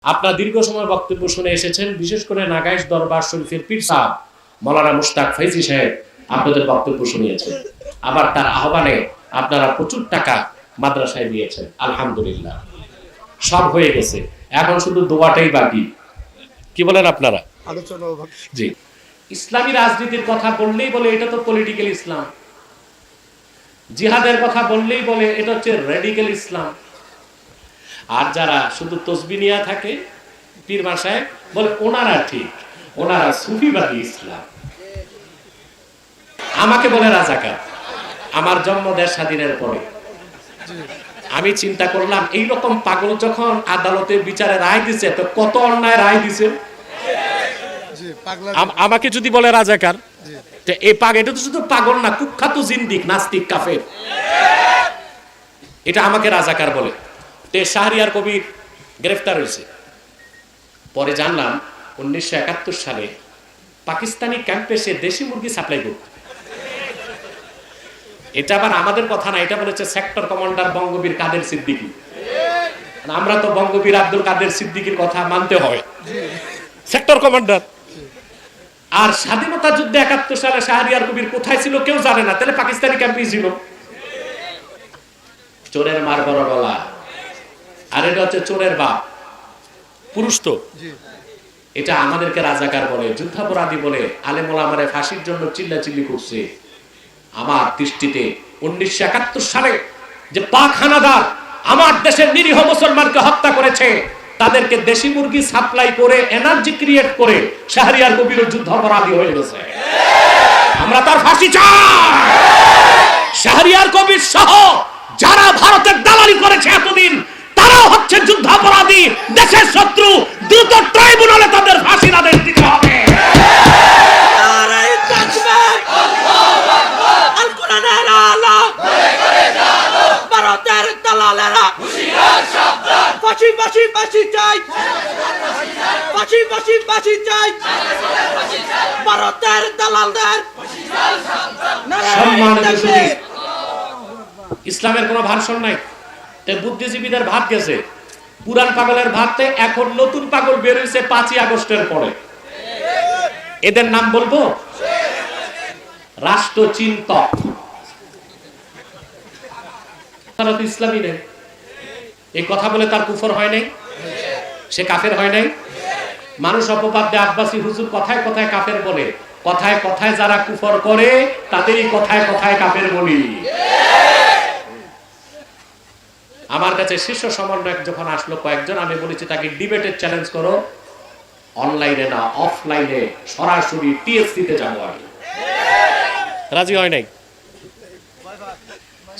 আপনার দীর্ঘ সময় বক্তব্য শুনে এসেছেন, বিশেষ করে নাগাইশ দরবার শরীফের পীর সাহেব মৌলানা মুশতাক ফৈজি সাহেব আপনাদের বক্তব্য শুনিয়েছেন। আবার তার আহ্বানে আপনারা প্রচুর টাকা মাদ্রাসায় দিয়েছেন। আলহামদুলিল্লাহ, সব হয়ে গেছে, এখন শুধু দোয়াটাই বাকি। কি বলেন আপনারা? জি, ইসলামী রাজনীতির কথা বললেই বলে এটা তো পলিটিক্যাল ইসলাম, জিহাদের কথা বললেই বলে এটা হচ্ছে রেডিক্যাল ইসলাম। আর যারা শুধু তসবিহ নিয়ে থাকে পীর মাসায় বলে ওনারা ঠিক, ওনারা সুফিবাদী ইসলাম। আমাকে বলে রাজাকার। আমার জন্ম দেশ স্বাধীনের পরে আমি চিন্তা করলাম, এইরকম পাগল যখন আদালতে বিচারে রায় দিছে, তো কত অন্যায় রায় দিছে। আমাকে যদি বলে রাজাকার, এই এটা তো শুধু পাগল না, কুখ্যাত জিন্দিক, নাস্তিক, কাফের। এটা আমাকে রাজাকার বলে। শাহরিয়ার কবির গ্রেফতার হয়েছে, পরে জানলাম 1971 সালে পাকিস্তানি ক্যাম্পে সে দেশি মুরগি সাপ্লাই করত। এটা আবার আমাদের কথা না, এটা বলেছে সেক্টর কমান্ডার বঙ্গবীর কাদের সিদ্দিকী। আমরা তো বঙ্গবীর আব্দুল কাদের সিদ্দিকীর কথা মানতে হয়, সেক্টর কমান্ডার। আর স্বাধীনতা যুদ্ধে 71 সালে শাহরিয়ার কবির কোথায় ছিল কেউ জানে না, তাহলে পাকিস্তানি ক্যাম্পেই ছিল। চোরের মার বড় গলা, আর এটা হচ্ছে চোরের বাপ, পুরুষ তো। এটা আমাদেরকে রাজাকার বলে, যুদ্ধাপরাধী বলে, আলেম ওলামারে ফাঁসির জন্য চিল্লাচিল্লি করছে। আমার দৃষ্টিতে 1971 সালে যে পাক হানাদার আমার দেশের নিরীহ মুসলমানকে হত্যা করেছে, তাদেরকে দেশি মুরগি সাপ্লাই করে এনার্জি ক্রিয়েট করে শাহরিয়ার কবির যুদ্ধাপরাধী হয়ে গেছে। আমরা তার ফাঁসি চাই। শাহরিয়ার কবির সহ যারা ভারতের দালালি করেছে এতদিন, তারাও হচ্ছে যুদ্ধাপরাধী, দেশের শত্রু। দ্রুত ট্রাইব্যুনালে তাদের ফাঁসির আদেশ দিতে হবে। ভারতের দালালেরা ফাঁসি ফাঁসি ফাঁসি চাই, ফাঁসি ফাঁসি ফাঁসি চাই, ভারতের দালালদের। ইসলামের কোনো ভার্সন নাই, বুদ্ধিজীবীদের ভাত গেছে। পুরান পাগলের ভাতে এখন নতুন পাগল বের হয়েছে 5ই আগস্টের পরে। এদের নাম বলবো রাষ্ট্রচিন্তক। তারা তো ইসলামী নেই। এই কথা বলে তার কুফর হয় নাই, সে কাফের হয় নাই। মানুষ অপবাদ দেয় আব্বাসী হুজুর কথায় কথায় কাফের বলে, কথায় কথায় যারা কুফর করে তাদেরই কথায় কথায় কাফের বলি। আমার কাছে শীর্ষ সমন্বয়ক যখন আসলো কয়েকজন, আমি বলেছি তাকে ডিবেটের চ্যালেঞ্জ করো, অনলাইনে না অফলাইনে, সরাসরি টিএসসি তে যাবো। আমি রাজি হয় নাই।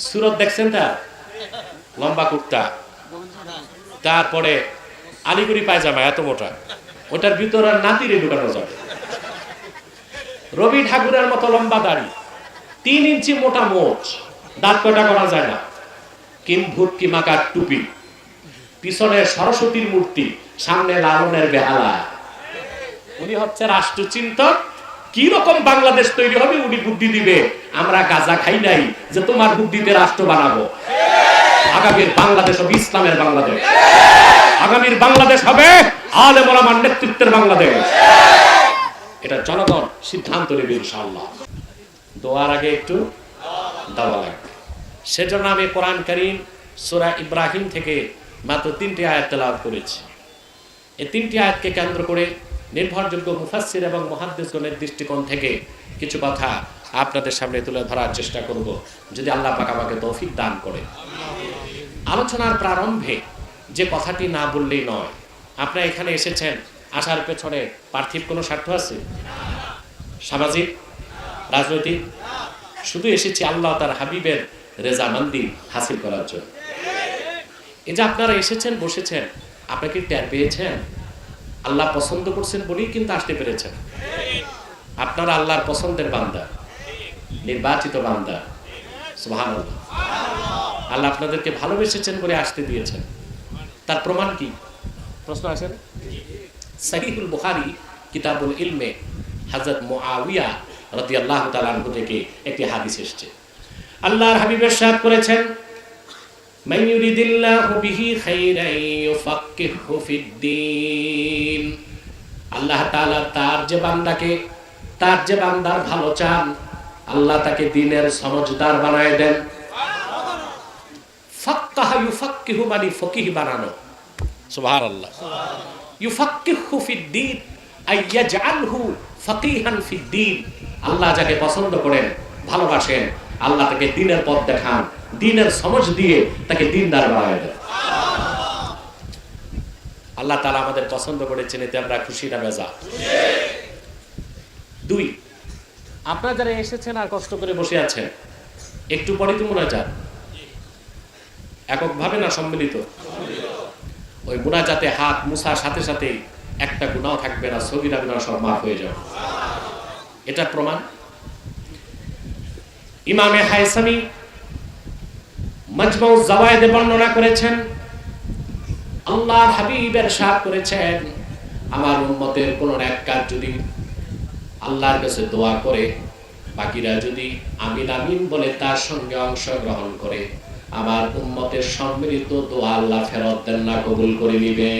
সুরত দেখছেন তার, লম্বা কুর্তা, তারপরে আলিগুড়ি পায়জামা এত মোটা, ওটার ভিতরে নাতিরে ঢুকানো যাবে। রবি ঠাকুরের মতো লম্বা দাড়ি, 3 ইঞ্চি মোটা মোচ, দাঁত কটা করা যায় না, কিম্ভুটকি মাকার টুপি, পিছনে সরস্বতীর মূর্তি, সামনে লালনের বেহালা। উনি হচ্ছে রাষ্ট্রচিন্তক। কি রকম বাংলাদেশ তৈরি হবে উনি বুদ্ধি দিবে। আমরা গাঁজা খাই নাই যে তোমার বুদ্ধিতে রাষ্ট্র বানাবো। আগামীর বাংলাদেশ হবে ইসলামের বাংলাদেশ, আগামীর বাংলাদেশ হবে আলেম ওলামার নেতৃত্বের বাংলাদেশ। এটা জনগণ সিদ্ধান্ত নেবে ইনশাআল্লাহ। দোয়ার আগে একটু দাওয়া লাগবে। সেজন্য আমি কোরআন কারীম সূরা ইব্রাহিম থেকে মাত্র 3টি আয়াত তেলাওয়াত করেছি। এই 3টি আয়াতকে কেন্দ্র করে নির্ভরযোগ্য মুফাসসির এবং মুহাদ্দিসগণের দৃষ্টিকোণ থেকে কিছু কথা আপনাদের সামনে তুলে ধরার চেষ্টা করব, যদি আল্লাহ পাক আমাকে তৌফিক দান করে। আলোচনার প্রারম্ভে যে কথাটি না বললেই নয়, আপনারা এখানে এসেছেন, আসার পেছনে পার্থিব কোনো স্বার্থ আছে? সামাজিক, রাজনৈতিক? শুধু এসেছি আল্লাহ তার হাবিবের রেজামন্দি হাসিল করার জন্য। এই যে আপনারা এসেছেন, বসেছেন, আপনারা কি টের পেয়েছেন? আল্লাহ পছন্দ করছেন বলেই কিন্তু আসতে পেরেছেন। আপনারা আল্লাহর পছন্দের বান্দা, নির্বাচিত বান্দা। সুবহানাল্লাহ। আল্লাহ আপনাদেরকে ভালোবেসেছেন বলে আসতে দিয়েছেন। তার প্রমাণ কি? প্রশ্ন আসে না? সহিহুল বুখারী কিতাবুল ইলমে হযরত মুআবিয়া রাদিয়াল্লাহু তাআলা আনহু থেকে একটি হাদিস এসেছে। আল্লাহর হাবিব ইরশাদ করেছেন, মান ইউরিদিল্লাহু বিহি খাইরান ইউফাক্কিহু ফিদ্দীন। আল্লাহ তাআলা তার যে বান্দার ভালো চান, আল্লাহ তাকে দ্বীনের সমঝদার বানায় দেন। ফাক্কাহা ইউফাক্কিহু মানে ফকিহ বানানো। সুবহানাল্লাহ। ইউফাক্কিহু ফিদ্দীন আই ইয়াজআলহু ফাকিহান ফিদ্দীন। আল্লাহ যাকে পছন্দ করেন, ভালোবাসেন, আল্লাহ তাকে দ্বীনের পথ দেখান, দ্বীনের সমঝ দিয়ে তাকে দ্বীনদার বানায় দেন। আল্লাহ তাআলা আমাদের পছন্দ করেছেন, এতে আমরা খুশি না বেজার? দুই, আপনারা যারা এসেছেন আর কষ্ট করে বসে আছেন, একটু পরে তো মুনাজাত, এককভাবে না সম্মিলিত? ওই মুনাজাতে হাত মুছার সাথে সাথে একটা গুনাহ থাকবে না, সগীরা গুনাহ সব মাফ হয়ে যাবে। এটা প্রমাণ। ইমামে হায়সামি মাজমাউজ জাওয়ায়েদে বর্ণনা করেছেন, আল্লাহর হাবিব ইরশাদ করেছেন, আমার উম্মতের কোন এক কাজ যদি আল্লাহর কাছে দোয়া করে, বাকিরা যদি আমিন আমিন বলে তার সঙ্গে অংশগ্রহণ করে, আমার উম্মতের সম্মিলিত দোয়া আল্লাহ ফেরত দেন না, কবুল করে নিবে।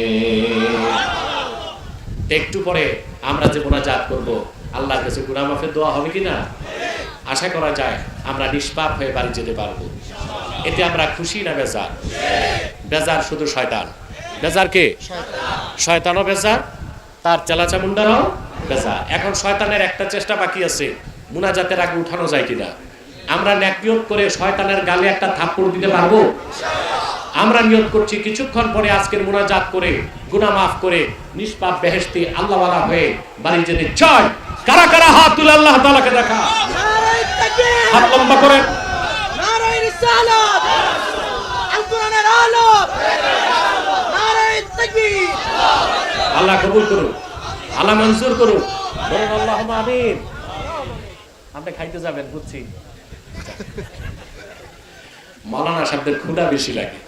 একটু পরে আমরা যে মুনাজাত করব, আল্লাহর কাছে গুনাহ মাফের দোয়া হবে কিনা? আশা করা যায় আমরা নিষ্পাপ হয়ে বাড়ি যেতে পারবো। এতে আমরা খুশি না বেজার? বেজার শুধু শয়তান। বেজার কে? শয়তানও বেজার, তার চেলাচামুন্ডারাও বেজার। এখন শয়তানের একটা চেষ্টা বাকি আছে, মুনাজাতের আগে উঠানো যায় কিনা। আমরা নেক নিয়ত করে শয়তানের গালে একটা থাপ্পড় দিতে পারবো? আমরা নিয়ত করছি কিছুক্ষণ পরে আজকের মুনাজাত করে গুনাহ মাফ করে নিষ্পাপ বেহেশতি আল্লাহওয়ালা হয়ে বাড়ি যেতে চাই। কারা কারা হাত তুলে আল্লাহ তাআলাকে দেখা? নারায়ে তাকবীর, হাত লম্বা করেন। নারায়ে রিসালাত, আল কোরআনের আলো, নারায়ে তাকবীর। আল্লাহ কবুল করুন, আল্লাহ মঞ্জুর করুন, বলেন আল্লাহুম্মা আমিন। আপনি খাইতে যাবেন বুঝছি, মাওলানা সাহেবদের ক্ষুধা বেশি লাগে।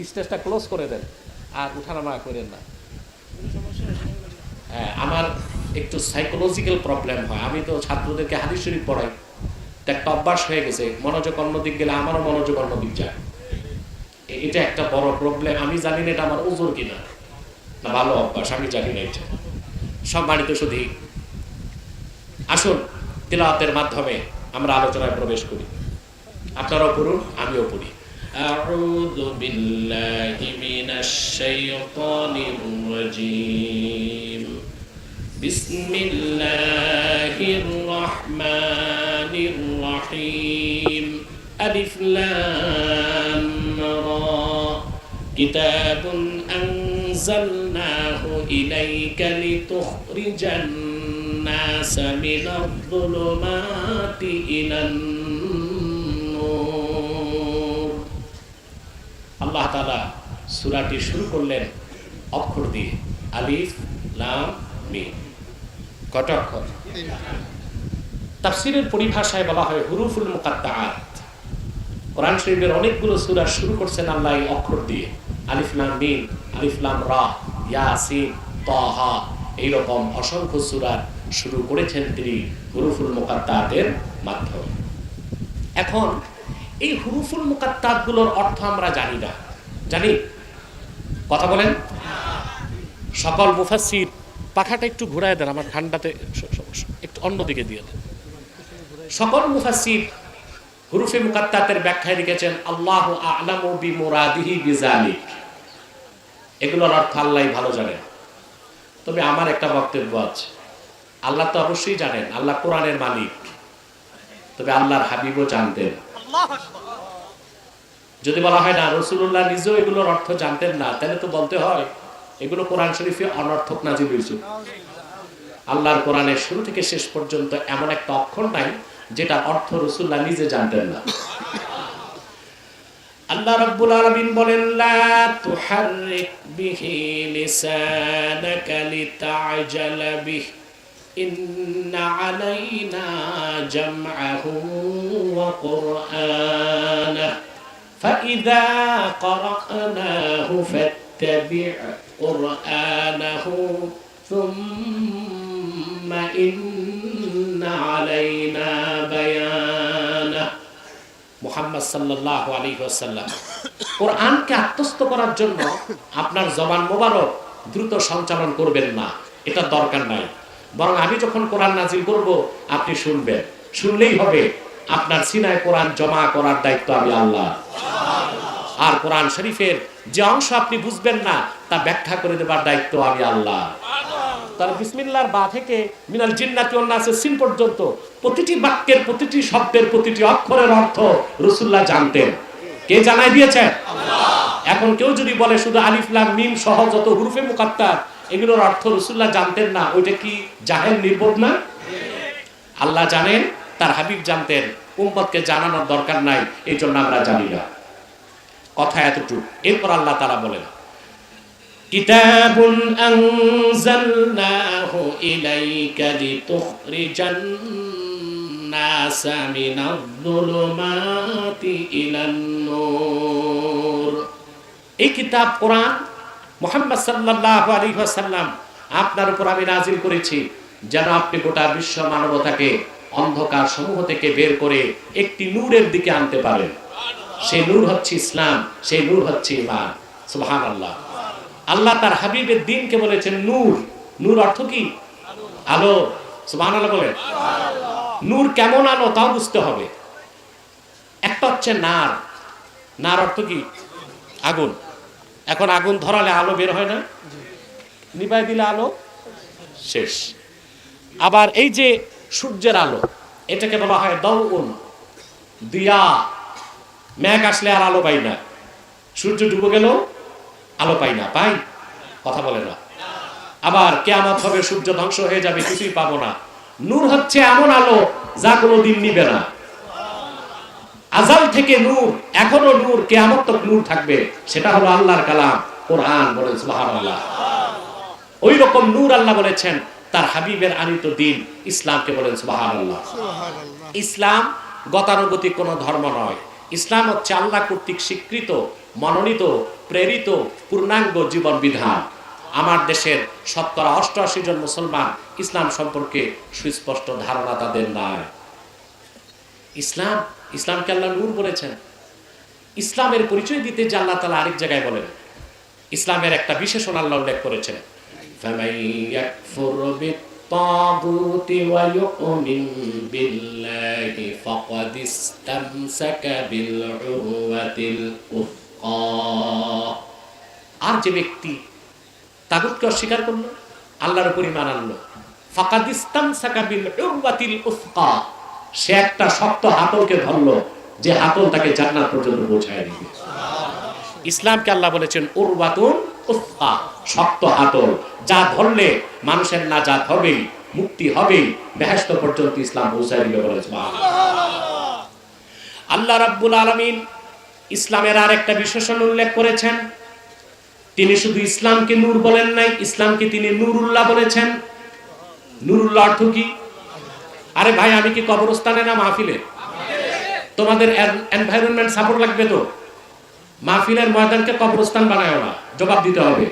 স্টেজটা ক্লোজ করে দেন আর উঠানামা করেন না। হ্যাঁ, আমার একটু সাইকোলজিক্যাল প্রবলেম হয়। আমি তো ছাত্রদেরকে হাদিস শরীফ পড়াই, একটা অভ্যাস হয়ে গেছে, মনোযোগ অন্যদিক গেলে আমারও মনোযোগ অন্যদিক যায়। এটা একটা বড় প্রবলেম। আমি জানি না এটা আমার ওজোর কিনা, না ভালো অভ্যাস, আমি জানি না এটা। সম্মানিত সুধী, আসুন তিলাওয়াতের মাধ্যমে আমরা আলোচনায় প্রবেশ করি। আপনারাও পড়ুন, আমিও পড়ি। আউযু বিল্লাহি মিনাশ শাইতানির রাজীম। বিসমিল্লাহির রহমানির রহিম। আলিফ লাম রা। কিতাবুন আনজালনাহু ইলাইকা লিতুখরিজান الناس من الظلمات إلى النور। আল্লাহ তাআলা সূরাটি শুরু করলেন অক্ষর দিয়ে, আলিফ লাম মিম। কত অক্ষর? তাফসীরের পরিভাষায় বলা হয় হুরুফুল মুকাত্তাআত। কোরআন শরীফের অনেকগুলো সূরা শুরু করছেন আল্লাহ এই অক্ষর দিয়ে, আলিফ লাম মিম, আলিফ লাম রা, ইয়াসিন, তাহা, এইরকম অসংখ্য সূরা শুরু করেছেন তিনি হুরুফুল মুকাত্তাতের মাধ্যমে। এখন এই হুরুফুল মুকাত্তাত গুলোর অর্থ আমরা জানি না, জানি? কথা বলেন। সকল মুফাসসির, পাখাটা একটু ঘুরায় দেন, আমার ঠান্ডাতে একটু অন্যদিকে দিয়ে দেন। সকল মুফাসসির হুরুফে মুকাত্তাতের ব্যাখ্যায় লিখেছেন আল্লাহু আ'লামু বিমুরাদিহি বিযালিক। এগুলোর অর্থ আল্লাহই ভালো জানেন। তবে আমার একটা বক্তব্য আছে, আল্লাহ তো অবশ্যই জানেন, আল্লাহ কোরআনের মালিক, তবে আল্লাহর হাবিবও জানতেন। যদি বলা হয় না রাসূলুল্লাহ নিজেও এগুলোর অর্থ জানতেন না, তাহলে তো বলতে হয় এগুলো কোরআন শরীফে অনর্থক নাজিল হয়েছে। আল্লাহর কোরআনের শুরু থেকে শেষ পর্যন্ত এমন একটা অক্ষর নাই যেটা অর্থ রাসূলুল্লাহ নিজে জানতেন না। আল্লাহ রাব্বুল আলামিন বলেন লা তুহাররিক বিহি লিসানাকা লিতা'জালা বিহি ইন্না আলাইনা জামআহু ওয়া কুরআনাহু ফাইযা ক্বারা'নাহু ফাত্তাবি' কুরআনাহু সুম্মা ইন্না আলাইনা বায়ানাহু মুহাম্মদ সাল্লাল্লাহু আলাইহি ওয়াসাল্লাম। কোরআনকে আত্মস্থ করার জন্য আপনার জবান মোবারক দ্রুত সঞ্চালন করবেন না, এটা দরকার নাই। বরং আমি যখন কোরআন নাজিল করব আপনি শুনবেন, শুনলেই হবে। আপনার সিনায় কোরআন জমা করার দায়িত্ব আমি আল্লাহ। আর কোরআন শরীফের যে অংশ আপনি বুঝবেন না তা ব্যাখ্যা করে দেবার দায়িত্ব আমি আল্লাহ। তার বিসমিল্লাহর বা থেকে মিনাল জিন্নাতি ওয়ান নাসের সিন পর্যন্ত প্রতিটি বাক্যের, প্রতিটি শব্দের, প্রতিটি অক্ষরের অর্থ রাসূলুল্লাহ জানতেন। কে জানাই দিয়েছে? আল্লাহ। এখন কেউ যদি বলে শুধু আলিফ লাম মিম সহ যত হুরুফে মুকাত্তার এগুলোর অর্থ রাসূলুল্লাহ জানতেন না, ওইটা কি জাহেল নির্বোধ না? আল্লাহ জানেন, তার হাবিব জানতেন, উম্মতকে জানানোর দরকার নাই, এই জন্য আমরা জানি না। কথা এতটুকু। এরপর আল্লাহ তাআলা বলেন, কিতাবুন আনজালনাহু ইলাইকা লিতুখরিজান নাসা মিনায-যুলুমাতি ইলান-নূর। এই কিতাব কোরআন মুহাম্মদ সাল্লাল্লাহু আলাইহি ওয়াসাল্লাম আপনার উপর আমি নাজিল করেছি যেন আপনি গোটা বিশ্ব মানবতাকে অন্ধকার সমূহ থেকে বের করে একটি নূরের দিকে আনতে পারেন। সেই নূর হচ্ছে ইসলাম, সেই নূর হচ্ছে ঈমান। সুবহানাল্লাহ। আল্লাহ তার হাবিবের দ্বীনকে বলেছেন নূর। নূর অর্থ কি? আলো। সুবহানাল্লাহ বলেন। নূর কেমন আলো তাও বুঝতে হবে। একটা হচ্ছে নার। নার অর্থ কি? আগুন। এখন আগুন ধরালে আলো বের হয় না, নিভাই দিলে আলো শেষ। আবার এই যে সূর্যের আলো, এটাকে বলা হয় দাউন, দিয়া। মেঘ আসলে আর আলো পাই না, সূর্য ডুবে গেল আলো পাই না, পাই? কথা বলে না। আবার কিয়ামত হবে, সূর্য ধ্বংস হয়ে যাবে, কিছুই পাবো না। নূর হচ্ছে এমন আলো যা কোনোদিন নিবে না। আজাল থেকে নূর, এখনো নূর, কিয়ামত তক নূর থাকবে। সেটা হলো আল্লাহর কালাম কোরআন। বলেন সুবহানাল্লাহ। ওই রকম নূর আল্লাহ বলেছেন তার হাবিবের আনিত দ্বীন ইসলামকে। বলেন সুবহানাল্লাহ। ইসলাম গতানুগতিক কোনো ধর্ম নয়। ইসলাম হচ্ছে আল্লাহ কর্তৃক স্বীকৃত, মনোনীত, প্রেরিত পূর্ণাঙ্গ জীবন বিধান। আমার দেশের 87% জন মুসলমান ইসলাম সম্পর্কে সুস্পষ্ট ধারণা তাদের নাই। ইসলামকে আল্লাহ নূর বলেছেন। ইসলামের পরিচয় দিতে যে আল্লাহ তাআলা আরেক জায়গায় বলেন, ইসলামের একটা বিশেষণ আল্লাহ উল্লেখ করেছেন, ফামান ইয়াকফুর বিত-তাগুতি ওয়া ইউমিন বিল্লাহি ফাকাদ ইসতামসাকা বিল উরওয়াতিল উফকা। আর যে ব্যক্তি তাগুতকে অস্বীকার করলো, আল্লাহর উপর ঈমান আনলো, ফাকাদ ইসতামসাকা বিল উরওয়াতিল উফকা, সে একটা শক্ত হাতলকে ধরলো, যে হাতল তাকে জান্নাত পর্যন্ত পৌঁছায় দিবে। ইসলামকে আল্লাহ বলেছেন উরওয়াতুন উফকা, শক্ত হাতল, যা ধরলে মানুষের নাজাত হবেই, মুক্তি হবেই, বেহেশত পর্যন্ত ইসলাম পৌঁছায় দিবে। বলে সুবহানাল্লাহ। আল্লাহ রাব্বুল আলামিন ইসলামের আরেকটা বিশেষণ উল্লেখ করেছেন। তিনি শুধু ইসলামকে নূর বলেন নাই, ইসলামকে তিনি নূরুল্লাহ বলেছেন। নূরুল্লাহ অর্থ কি? আরে ভাই, আমি কি কবরস্থানে না মাহফিলে? তোমাদের এনভায়রনমেন্ট সাপোর্ট লাগবে তো। মাহফিলের ময়দানকে কবরস্থান বানায় না, জবাব দিতে হবে।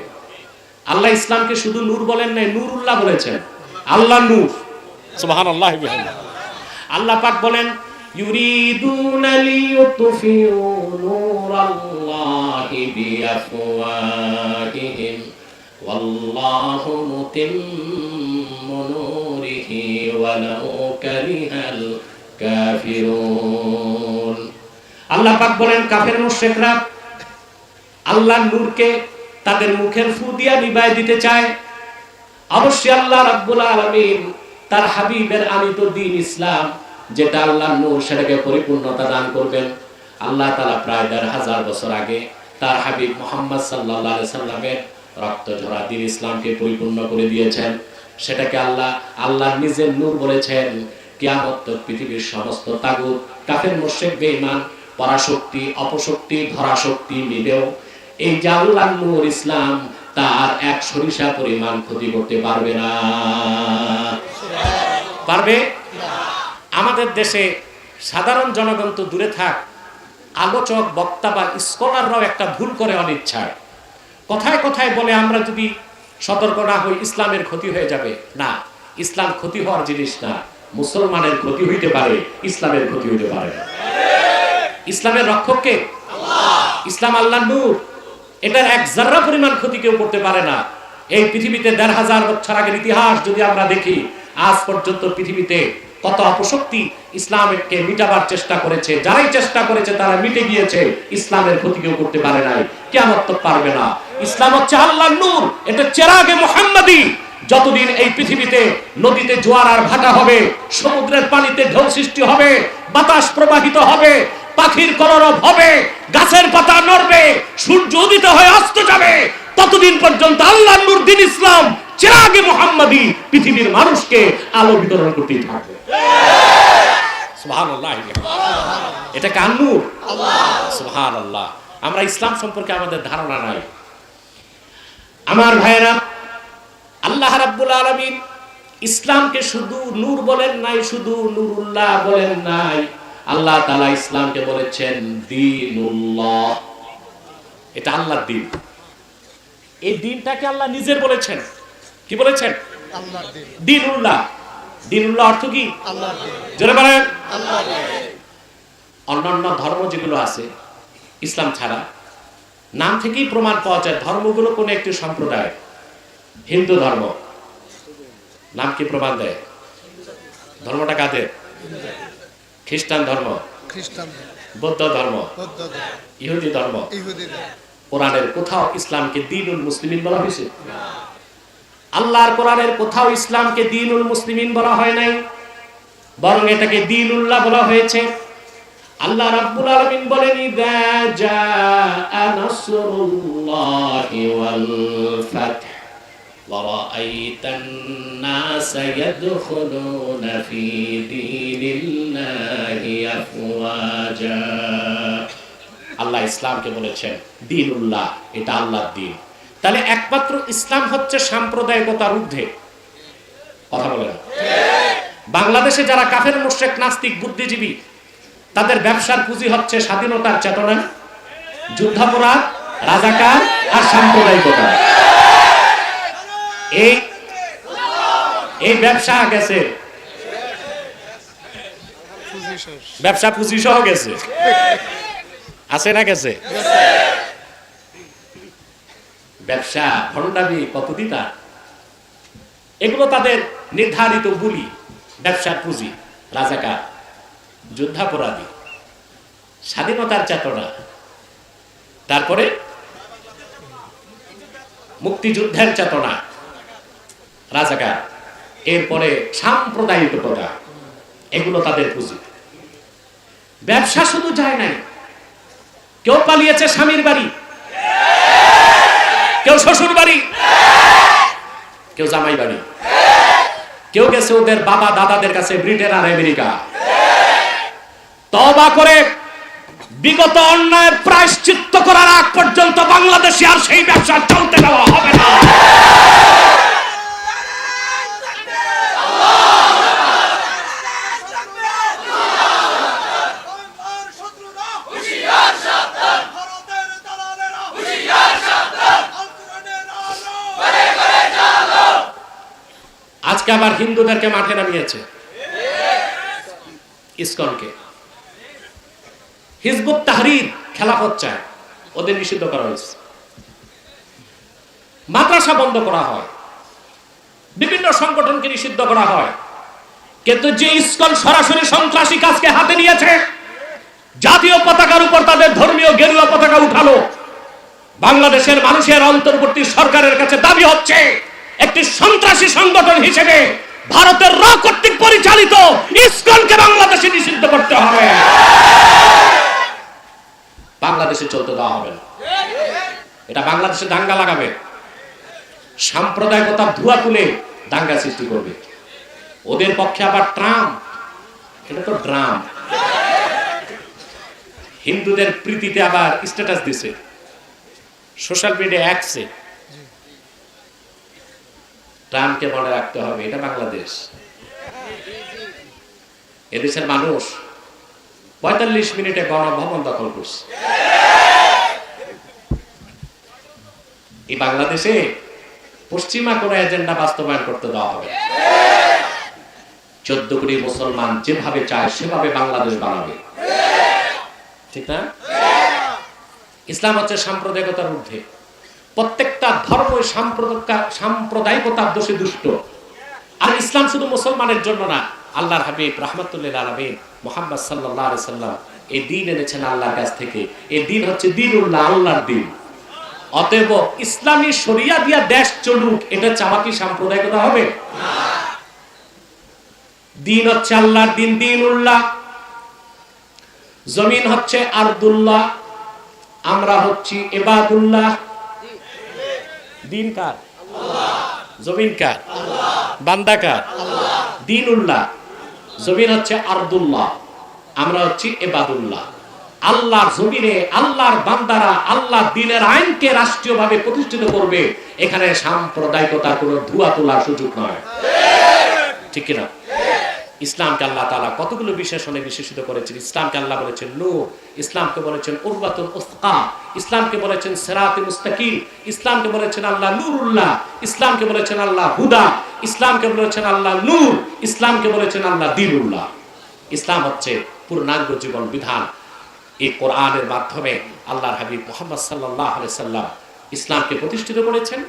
আল্লাহ ইসলামকে শুধু নূর বলেন নাই, নূরুল্লাহ বলেছেন। আল্লাহ নূর। সুবহানাল্লাহ। আল্লাহ পাক বলেন, ইউরিদুনা লিইউতফিউ নূরাল্লাহি বিআফওয়াহিহিম ওয়াল্লাহু মুতিম্মু নূরিহি ওয়ালাউ কারিহাল কাফিরুন। আল্লাহ পাক বলেন, কাফের মুশরিকরা আল্লাহর নূরকে তাদের মুখের ফু দিয়া নিভায় দিতে চায়। অবশ্যই আল্লাহ রাব্বুল আলামিন তার হাবিবের আনিত দ্বীন ইসলাম, যেটা আল্লাহর নূর, সেটাকে পরিপূর্ণতা দান করবেন। আল্লাহ তাআলা প্রায় ১৫০০ বছর আগে তার হাবিব মুহাম্মদ সাল্লাল্লাহু আলাইহি সাল্লামের রক্ত ঝরা দ্বীন ইসলামকে পরিপূর্ণ করে দিয়েছেন। সেটাকে আল্লাহ নিজের নূর বলেছেন। কিয়ামত তক পৃথিবীর সমস্ত তাগুত, কাফের মুশরিক, বেঈমান, পরাশক্তি, অপশক্তি, ধরাশক্তি মিলেও এই যে আল্লাহর নূর ইসলাম, তার এক সরিষা পরিমাণ ক্ষতি করতে পারবে না। পারবে? আমাদের দেশে সাধারণ জনগণ তো দূরে থাক, আলোচক, বক্তা বা স্কলাররাও একটা ভুল করে অনিচ্ছায়। কথায় কথায় বলে আমরা যদি সতর্ক না হই ইসলামের ক্ষতি হয়ে যাবে। না, ইসলাম ক্ষতি হওয়ার জিনিস না। মুসলমানের ক্ষতি হইতে পারে, ইসলামের ক্ষতি হইতে পারে না। ইসলামের রক্ষক কে? ইসলাম আল্লাহর নূর। এটার এক জাররা পরিমাণ ক্ষতি কেউ করতে পারে না। এই পৃথিবীতে ১৫০০ বছর আগের ইতিহাস যদি আমরা দেখি, আজ পর্যন্ত পৃথিবীতে কত অপশক্তি ইসলামকে মিটাবার চেষ্টা করেছে। যারাই চেষ্টা করেছে তারা মিটে গিয়েছে। ইসলামের ক্ষতি কেউ করতে পারে নাই, কিয়ামত তো পারবে না। ইসলাম হচ্ছে আল্লাহর নূর, এটা চেরাগে মুহাম্মাদি। যতদিন এই পৃথিবীতে নদীতে জোয়ার আর ভাটা হবে, সমুদ্রের পানিতে ঢেউ সৃষ্টি হবে, বাতাস প্রবাহিত হবে, পাখির কলরব হবে, গাছের পাতা নড়বে, সূর্য উদিত হয়ে অস্ত যাবে, ততদিন পর্যন্ত আল্লাহর নূর দিন ইসলাম চিরাগে মুহাম্মাদি পৃথিবীর মানুষকে আলো বিতরণ করতেই থাকবে। সুবহানাল্লাহ। এটা কার নূর? সুবহানাল্লাহ। আমরা ইসলাম সম্পর্কে আমাদের ধারণা নাই। আমার ভাইয়েরা, আল্লাহ রাব্বুল আলামিন ইসলামকে শুধু নূর বলেন নাই, শুধু নূরুল্লাহ বলেন নাই। আল্লাহ তাআলা ইসলামকে বলেছেন দ্বীনুল্লাহ। এটা আল্লাহর দ্বীন। এই দ্বীনটাকে আল্লাহ নিজের বলেছেন। কি বলেছেন? আল্লাহর দ্বীন। দ্বীনুল্লাহ। দ্বীনুল্লাহ অর্থ কি? আল্লাহর দ্বীন। জোরে বলেন। আল্লাহর দ্বীন। অন্যান্য ধর্ম যেগুলো আছে ইসলাম ছাড়া, নাম থেকেই প্রমাণ পাওয়া যায় ধর্মগুলো কোন একটি সম্প্রদায়। হিন্দু ধর্ম নাম কি প্রমাণ দেয়? ধর্মটা কাদের? খ্রিস্টান ধর্ম, খ্রিস্টান, বৌদ্ধ ধর্ম, বৌদ্ধ, ইহুদি ধর্ম। ইহুদিদের। কোরআনের কোথাও ইসলামকে দ্বীনুল মুসলিমিন বলা হয়েছে? আল্লাহর কোরআনের কোথাও ইসলামকে দ্বীনুল মুসলিমিন বলা হয় নাই, বরং এটাকে দ্বীনুল্লাহ বলা হয়েছে। আল্লাহ রাব্বুল আলামিন বলেন ইযা জাআ নাসরুল্লাহি ওয়াল ফাth ওয়া রাআইতান নাসা ইয়াদখুলুনা ফি দীনিল্লাহি আফওয়াজা। আল্লাহ ইসলামকে বলেছেন দ্বীনুল্লাহ, এটা আল্লাহর দ্বীন। তাহলে একমাত্র ইসলাম হচ্ছে সাম্প্রদায়িকতার ঊর্ধ্বে। কথা বলেন। বাংলাদেশে যারা কাফের, মুশরিক, নাস্তিক, বুদ্ধিজীবী, তাদের ব্যবসার পুঁজি হচ্ছে স্বাধীনতার চেতনা, যুদ্ধাপরাধ, রাজাকার আর সাম্প্রদায়িকতা। এই ব্যবসা গেছে, ব্যবসা পুঁজি সহ গেছে। আছে না গেছে? ব্যবসা, ভণ্ডামি, কত দিতা, এগুলো তাদের নির্ধারিত বুলি। ব্যবসার পুঁজি, রাজাকার, যুদ্ধাপরাধী, স্বাধীনতার চেতনা, তারপরে মুক্তিযুদ্ধের চেতনা, রাজাকার, এরপরে সাম্প্রদায়িকতা, এগুলো তাদের পুঁজি। ব্যবসা শুধু যায় নাই, কেউ পালিয়েছে স্বামীর বাড়ি, কেউ শ্বশুর বাড়ি, কেউ জামাই বাড়ি, কেউ গেছে ওদের বাবা দাদাদের কাছে ব্রিটেন আর আমেরিকা। তওবা করে বিগত অন্যায় প্রায়শ্চিত্ত করার আগ পর্যন্ত বাংলাদেশে আর সেই ব্যবসা চলতে দেওয়া হবে না। আজকে আবার হিন্দুদেরকে মাঠে নামিয়েছে, ইসকনকে। হিজবুত তাহরীর খেলাফত চায়, ওদের নিষিদ্ধ করা হয়েছে। মাদ্রাসা বন্ধ করা হয়, বিভিন্ন সংগঠনকে নিষিদ্ধ করা হয়। কিন্তু যে ইসকন সরাসরি সন্ত্রাসী কাজকে হাতে নিয়েছে, জাতীয় পতাকার উপর তাদের ধর্মীয় গেরুয়া পতাকা উঠালো, বাংলাদেশের মানুষের অন্তর্বর্তী সরকারের কাছে দাবি হচ্ছে একটি সন্ত্রাসী সংগঠন হিসেবে ভারতের র কর্তৃক পরিচালিত ইসকনকে বাংলাদেশে নিষিদ্ধ করতে হবে। বাংলাদেশে চলতে দেওয়া হবে না। এটা বাংলাদেশে দাঙ্গা লাগাবে, সাম্প্রদায়িকতার ধোঁয়া তুলে দাঙ্গা সৃষ্টি করবে। ওদের পক্ষে আবার ট্রাম্প, এটা তো ড্রাম, হিন্দুদের প্রীতিতে আবার স্ট্যাটাস দিছে সোশ্যাল মিডিয়া অ্যাক্সে। ট্রাম্পকে মনে রাখতে হবে এটা বাংলাদেশ। এদেশের মানুষ ৪৫ মিনিটে গণভবন দখল করছে। এই বাংলাদেশে পশ্চিমা কোন এজেন্ডা বাস্তবায়ন করতে দেওয়া হবে। ১৪ কোটি মুসলমান যেভাবে চায় সেভাবে বাংলাদেশ বানাবে। ঠিক না? ইসলাম হচ্ছে সাম্প্রদায়িকতার ঊর্ধ্বে। প্রত্যেকটা ধর্মই সাম্প্রদায়িকতার দোষে দুষ্ট। আর ইসলাম শুধু মুসলমানের জন্য না, আল্লাহর হাবিব রাহমাতুল্লিল আলামিন মুহাম্মদ সাল্লাল্লাহু আলাইহি সাল্লাম এই দ্বীন এনেছেন আল্লাহর কাছ থেকে। এই দ্বীন হচ্ছে দ্বীনুল্লাহ, আল্লাহর দ্বীন। অতএব ইসলামী শরিয়া দিয়া দেশ চলুক, এটা চাওয়া কি সাম্প্রদায়িকতা হবে? না। দ্বীন হচ্ছে আল্লাহর দ্বীন, দ্বীনুল্লাহ। জমিন হচ্ছে আরদুল্লাহ, আমরা হচ্ছি ইবাদুল্লাহ। দ্বীন কার? আল্লাহ। জমিন কার? আল্লাহ। বান্দা কার? আল্লাহ। দ্বীনুল্লাহ। জমিন হচ্ছে আরদুল্লাহ, আমরা হচ্ছি ইবাদুল্লাহ। আল্লাহর জমিনে আল্লাহর বান্দারা আল্লাহর দ্বীনের আইনকে রাষ্ট্রীয়ভাবে প্রতিষ্ঠিত করবে। এখানে সাম্প্রদায়িকতার কোনো ধোঁয়া তোলার সুযোগ নয়, ঠিক কিনা? ইসলামকে আল্লাহ তাআলা কতগুলো বিশেষণে বিশেষিত করেছেন। ইসলামকে আল্লাহ বলেছেন নূর, ইসলামকে বলেছেন উরওয়াতুল উসকা, ইসলামকে বলেছেন সিরাতুল মুস্তাকিম, ইসলামকে বলেছেন আল্লাহ নূরুল্লাহ, ইসলামকে বলেছেন আল্লাহ হুদা, ইসলামকে বলেছেন আল্লাহ নূর, ইসলামকে বলেছেন আল্লাহ দ্বীনুল্লাহ। ইসলাম হচ্ছে পূর্ণাঙ্গ জীবন বিধান। এই কোরআনের মাধ্যমে আল্লাহর হাবিব মুহাম্মদ সাল্লাল্লাহু আলাইহি সাল্লাম ইসলামকে প্রতিষ্ঠিত করেছেন।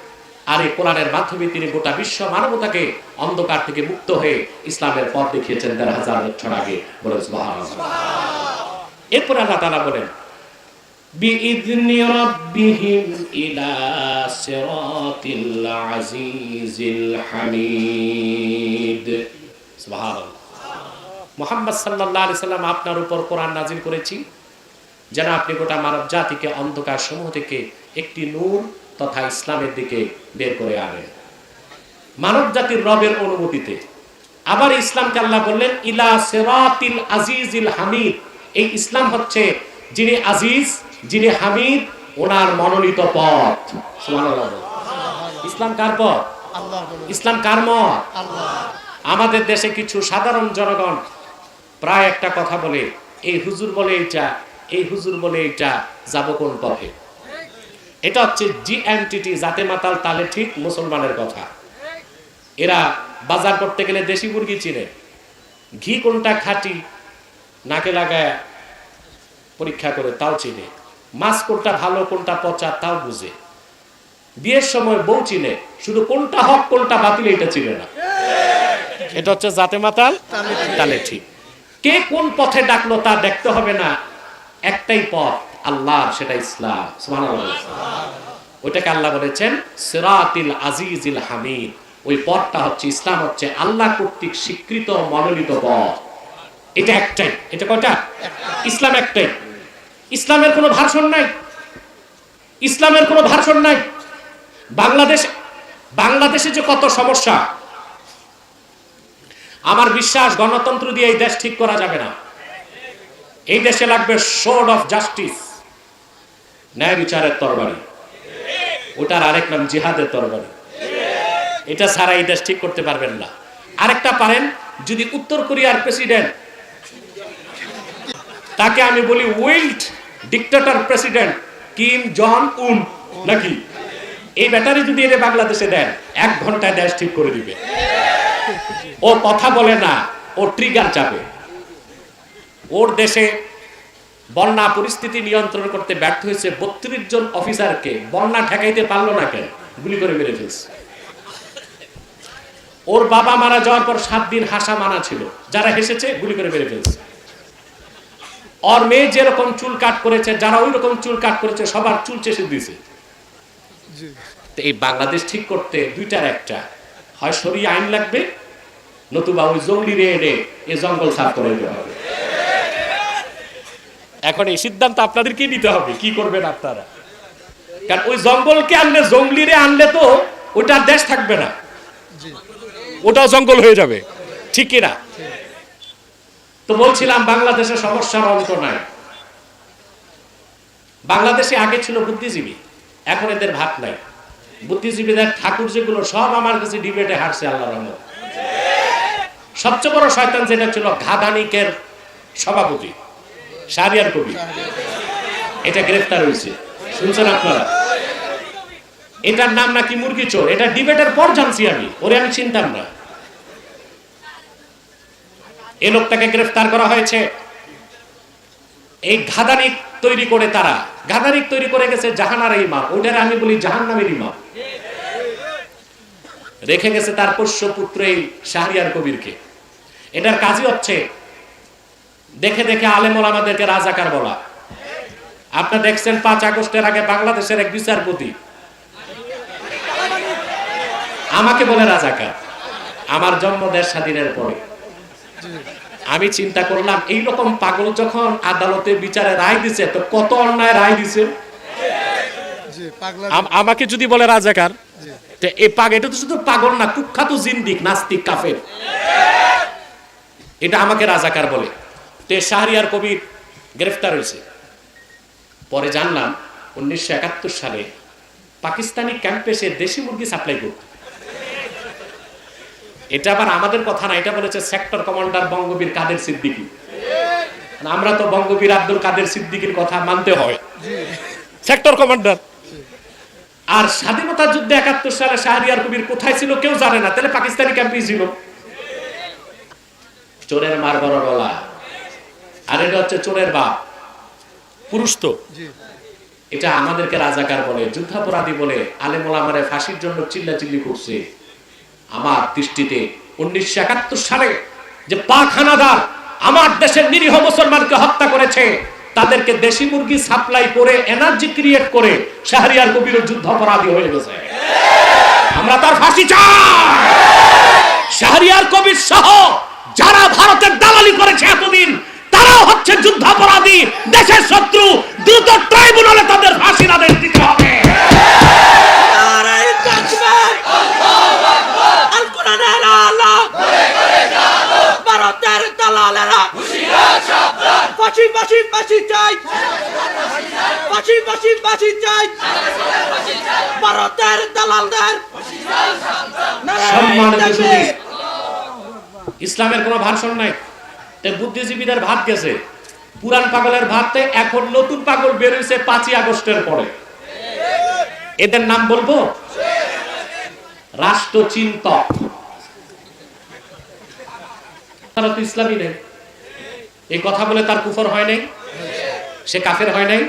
আর এই কোরআনের মাধ্যমে তিনি গোটা বিশ্ব মানবতাকে অন্ধকার থেকে মুক্ত হয়ে ইসলামের পথ দেখিয়েছেন ১৫০০ বছর আগে। বলেন সুবহানাল্লাহ। এরপর আল্লাহ তাআলা বলেন বিইذনি রাব্বিহিম ইলা সিরাতিল আজিজিল হামিদ। সুবহানাল্লাহ। মুহাম্মদ সাল্লাল্লাহু আলাইহি সাল্লাম আপনার উপর কোরআন নাজিল করেছি যেন আপনি গোটা মানব জাতিকে অন্ধকার সমূহ থেকে একটি নূর তথা ইসলামের দিকে বের করে আনেন, মানব জাতির রবের অনুমতিতে। আবার ইসলামকে আল্লাহ বললেন ইলা সিরাতিল আজিজিল হামিদ। এই ইসলাম হচ্ছে যিনি আজিজ, যিনি হামিদ, ওনার মনোনীত পথ। সুবহানাল্লাহ। ইসলাম কার পথ? আল্লাহর পথ। ইসলাম কার মত? আল্লাহ। আমাদের দেশে কিছু সাধারণ জনগণ প্রায় একটা কথা বলে, এই হুজুর বলে এইটা, এই হুজুর বলে এইটা, যাব কোন পথে? এটা হচ্ছে জিএমটিটি, জাতে মাতাল তালে ঠিক মুসলমানের কথা। এরা বাজার করতে গেলে দেশি মুরগি চিনে, ঘি কোনটা খাঁটি নাকে লাগায় পরীক্ষা করে তাও চিনে, মাছ কোনটা ভালো কোনটা পচা তাও বুঝে, বিয়ের সময় বউ চিনে, শুধু কোনটা হক কোনটা বাতিল এটা চিনে না। এটা হচ্ছে জাতে মাতাল তালে ঠিক। কে কোন পথে ডাকলো তা দেখতে হবে না, একটাই পথ আল্লাহ, সেটা ইসলাম। সুবহানাল্লাহ। ওইটাকে আল্লাহ বলেছেন সিরাতিল আজিজিল হামিদ। ওই পথটা হচ্ছে ইসলাম, হচ্ছে আল্লাহ কর্তৃক স্বীকৃত মনোনীত পথ। এটা একটাই। এটা কয়টা? ইসলাম একটাই। ইসলামের কোনো ভার্সন নাই, ইসলামের কোনো ভার্সন নাই। বাংলাদেশে যে কত সমস্যা, আমার বিশ্বাস গণতন্ত্র দিয়ে এই দেশ ঠিক করা যাবে না। এই দেশে লাগবে সোর্ড অফ জাস্টিস, ন্যায় বিচারের তরবারি। ওটার আরেক নাম জিহাদের তরবারি। এটা ছাড়া এই দেশ ঠিক করতে পারবেন না। আরেকটা পারেন, যদি উত্তর কোরিয়ার প্রেসিডেন্ট, তাকে আমি বলি উইল্ড ডিক্টেটর প্রেসিডেন্ট কিম জন উন নাকি, এই ব্যাটারি যদি এর বাংলাদেশে দেন 1 ঘন্টায় দেশ ঠিক করে দিবে। ও কথা বলে না, ও ট্রিগার চাপে। ওর দেশে বন্যা পরিস্থিতি নিয়ন্ত্রণ করতে ব্যর্থ হয়েছে 32 জন অফিসারকে বন্যা ঠেকাইতে পারলো না, কেন? গুলি করে মেরে ফেলছে। ওর বাবা মারা যাওয়ার পর 7 দিন হাসা মানা ছিল, যারা হেসেছে গুলি করে মেরে ফেলছে। ওর মেয়ে যেরকম চুল কাট করেছে, যারা ওই রকম চুল কাট করেছে সবার চুল চেষে দিয়েছে। তো এই বাংলাদেশ ঠিক করতে দুইটার একটা, হয় শরিয়া আইন লাগবে, নতুবা ওই জঙ্গলি রে এনে এই জঙ্গল সাফ করে দিতে হবে। এখন এই সিদ্ধান্ত আপনাদেরকে নিতে হবে, কি করবেন আপনারা। কারণ ওই জঙ্গলকে আনলে, জঙ্গলিরে আনলে তো ওইটা দেশ থাকবে না, ওটাও জঙ্গল হয়ে যাবে, ঠিক কিনা? তো বলছিলাম বাংলাদেশের সমস্যার অন্ত নাই। বাংলাদেশে আগে ছিল বুদ্ধিজীবী, এখন এদের ভাত নাই। বুদ্ধিজীবীদের ঠাকুর যেগুলো সব আমার কাছে ডিবেটে হারছে, আল্লাহর রহমত। সবচেয়ে বড় শয়তান যেটা ছিল ঘাদানিকের সভাপতি শাহরিয়ার কবি, এটা গ্রেফতার হয়েছে, শুনছেন আপনারা? এটার নাম নাকি মুরগি চোর। এটা ডিবেটের পর জানছি আমি, ওরে আমি চিনতাম না। এই লোকটাকে গ্রেফতার করা হয়েছে। এই ঘাদানিক তৈরি করে তারা ঘাদানিক তৈরি করে গেছে জাহানার ইমাম, ওদের আমি বলি জাহান্নামের ইমাম। রেখে গেছে তার পোষ্য পুত্র এই শাহরিয়ার কবিরকে। এটার কাজই হচ্ছে দেখে দেখে আলেম ওলামাদেরকে রাজাকার বলা। আপনারা দেখছেন 5 আগস্টের আগে বাংলাদেশের এক বিচারপতি আমাকে বলে রাজাকার, আমার জন্ম দেশ স্বাধীনের পরে। আমি চিন্তা করলাম এইরকম পাগল যখন আদালতে বিচারে রায় দিছে, তো কত অন্যায় রায় দিছে। আমাকে যদি বলে রাজাকার, এই এটা তো শুধু পাগল না, কুখ্যাত জিন্দিক, নাস্তিক, কাফের। এটা আমাকে রাজাকার বলে। তে শাহরিয়ার কবির গ্রেফতার হয়েছে। পরে জানলাম 1971 সালে পাকিস্তানি ক্যাম্পে সে দেশি মুরগি সাপ্লাই করত। এটা আবার আমাদের কথা না, এটা বলেছে সেক্টর কমান্ডার বঙ্গবীর কাদের সিদ্দিকী। আমরা তো বঙ্গবীর আব্দুল কাদের সিদ্দিকীর কথা মানতে হয়, সেক্টর কমান্ডার। আর স্বাধীনতা যুদ্ধে 71 সালে শাহরিয়ার কবির কোথায় ছিল কেউ জানে না, তাহলে পাকিস্তানি ক্যাম্পে ছিল। চোরের মার বড় গলা, আর এটা হচ্ছে চোরের বাপ, পুরুষ তো। এটা আমাদেরকে রাজাকার বলে, যুদ্ধাপরাধী বলে, আলেম ওলামারে ফাঁসির জন্য চিল্লাচিল্লি করছে। আমার দৃষ্টিতে 1971 সালে যে পাক হানাদার আমার দেশের নিরীহ মুসলমানকে হত্যা করেছে, তাদেরকে দেশি মুরগি সাপ্লাই করে এনার্জি ক্রিয়েট করে শাহরিয়ার কবির যুদ্ধাপরাধী হয়ে গেছে। আমরা তার ফাঁসি চাই। শাহরিয়ার কবির সহ যারা ভারতের দালালি করেছে এতদিন, তারাও হচ্ছে যুদ্ধাপরাধী, দেশের শত্রু। দ্রুত ট্রাইব্যুনালে তাদের ফাঁসির আদেশ দিতে হবে। ভারতের দালালেরা ফাঁসি ফাঁসি ফাঁসি চাই, ফাঁসি ফাঁসি ফাঁসি চাই, ভারতের দালালদের। ইসলামের কোনো ভাষণ নাই, বুদ্ধিজীবীদের ভাত গেছে। পুরান পাগলের ভাতে এখন নতুন পাগল বের হয়েছে 5ই আগস্টের পরে। এদের নাম বলবো রাষ্ট্রচিন্তক। তারা তো ইসলামী নেই। এই কথা বলে তার কুফর হয় নাই, সে কাফের হয় নাই।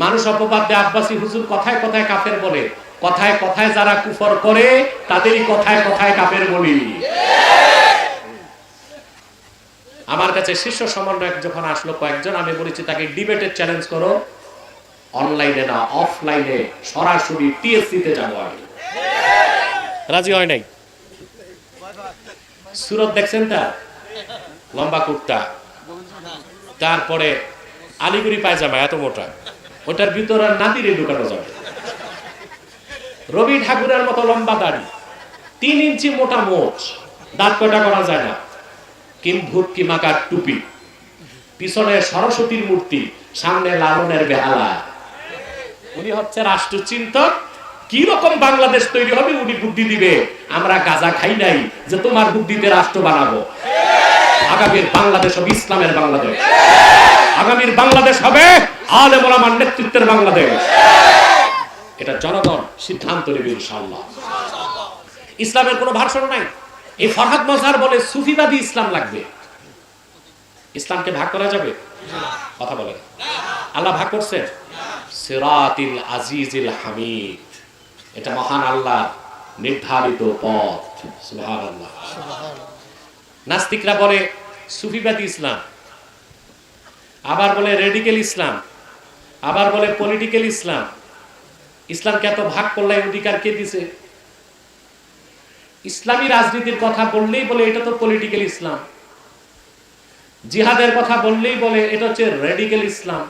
মানুষ অপবাদ দেয় আব্বাসী হুজুর কথায় কথায় কাফের বলে, কথায় কথায় যারা কুফর করে তাদেরই কথায় কথায় কাফের বলি। আমার কাছে শীর্ষ সমন্বয়ক যখন আসলো কয়েকজন, আমি বলেছি তাকে ডিবেটের চ্যালেঞ্জ করো, অনলাইনে না অফলাইনে, সরাসরি টিএসসি তে যাবো। আমি রাজি হয় নাই। সুরত দেখছেন তা, লম্বা কুর্তা, তারপরে আলিগুড়ি পায়জামা এত মোটা, ওটার ভিতরে নাতিরে ঢুকানো যাবে। রবি ঠাকুরের মতো লম্বা দাড়ি, 3 ইঞ্চি মোটা মোচ, দাঁত কটা করা যায় না, কিম্ভূত কিমাকার টুপি, পিছনে সরস্বতীর মূর্তি, সামনে লালনের বেহালা। উনি হচ্ছে রাষ্ট্রচিন্তক। কি রকম বাংলাদেশ তৈরি হবে উনি বুদ্ধি দিবে। আমরা গাঁজা খাই নাই যে তোমার বুদ্ধিতে রাষ্ট্র বানাবো। আগামীর বাংলাদেশ হবে ইসলামের বাংলাদেশ, আগামীর বাংলাদেশ হবে আলেম ওলামার নেতৃত্বের বাংলাদেশ। এটা জনগণ সিদ্ধান্ত নেবে ইনশাআল্লাহ। ইসলামের কোনো ভাষণ নাই। এই ফরহাদ মজহার বলে সুফিবাদী ইসলাম লাগবে। ইসলামকে ভাগ করা যাবে? কথা বলেন। আল্লাহ ভাগ করছে সিরাতিল আজিজিল হামিদ, এটা মহান আল্লাহ নির্ধারিত পথ। সুবহানাল্লাহ। নাস্তিকরা বলে সুফিবাদী ইসলাম, আবার বলে রেডিক্যাল ইসলাম, আবার বলে পলিটিক্যাল ইসলাম। ইসলামকে এত ভাগ করলে অধিকার কে দিছে? ইসলামী রাজনীতির কথা বললেই বলে এটা তো পলিটিক্যাল ইসলাম, জিহাদের কথা বললেই বলে এটা হচ্ছে রেডিক্যাল ইসলাম।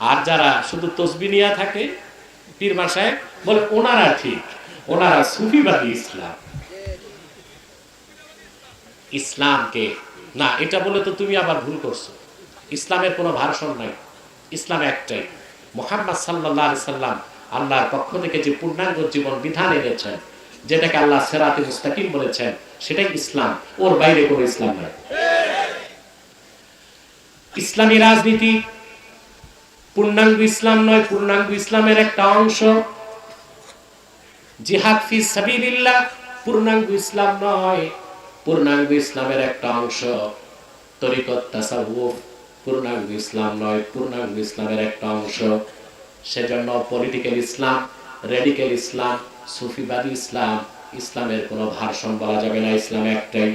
আর যারা শুধু তসবিহ নিয়ে থাকে পীর মাসায় বলে ওনারা ঠিক, ওনারা সুফিবাদী ইসলাম। ইসলামকে না এটা বলে তো তুমি আবার ভুল করছো। ইসলামের কোনো ভার্সন নাই, ইসলাম একটাই। মুহাম্মদ সাল্লাল্লাহু আলাইহি সাল্লাম আল্লাহর পক্ষ থেকে যে পূর্ণাঙ্গ জীবন বিধান এনেছেন, যেটাকে আল্লাহ সিরাতে মুস্তাকিম বলেছেন, সেটাই ইসলাম। ওর বাইরে কোনো ইসলাম নাই। ইসলামী রাজনীতি পূর্ণাঙ্গ ইসলাম নয়, পূর্ণাঙ্গ ইসলামের একটা অংশ। জিহাদ ফি সাবিলিল্লাহ পূর্ণাঙ্গ ইসলাম নয়, পূর্ণাঙ্গ ইসলামের একটা অংশ। তরিকত তাসাউফ পূর্ণাঙ্গ ইসলাম নয়, পূর্ণাঙ্গ ইসলামের একটা অংশ। সেজন্য পলিটিক্যাল ইসলাম, রেডিক্যাল ইসলাম, সুফিবাদী ইসলাম, ইসলামের কোনো ভার্সন বলা যাবে না, ইসলাম একটাই।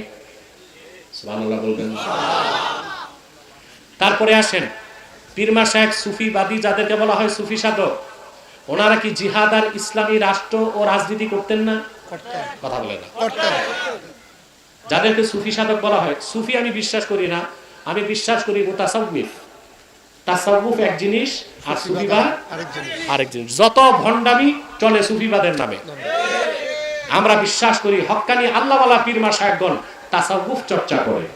সুবহানাল্লাহ বলবেন। তারপরে আসেন পীর মাশায়েখ সুফিবাদী যাদেরকে বলা হয় সুফি সাধক, ওনারা কি জিহাদ আর ইসলামী রাষ্ট্র ও রাজনীতি করতেন না? করতেন। কথা বলে না। করতেন। যাদেরকে সুফি সাধক বলা হয়, সুফি আমি বিশ্বাস করি না, আমি বিশ্বাস করি মুতাসাউফ। তাসাউফ এক জিনিস আর সুফিবাদ আরেক জিনিস। যত ভণ্ডামি চলে সুফিবাদের নামে। আমরা বিশ্বাস করি হক্কানি আল্লাহওয়ালা পীর মাশায়েখগণ তাসাউফ চর্চা করে।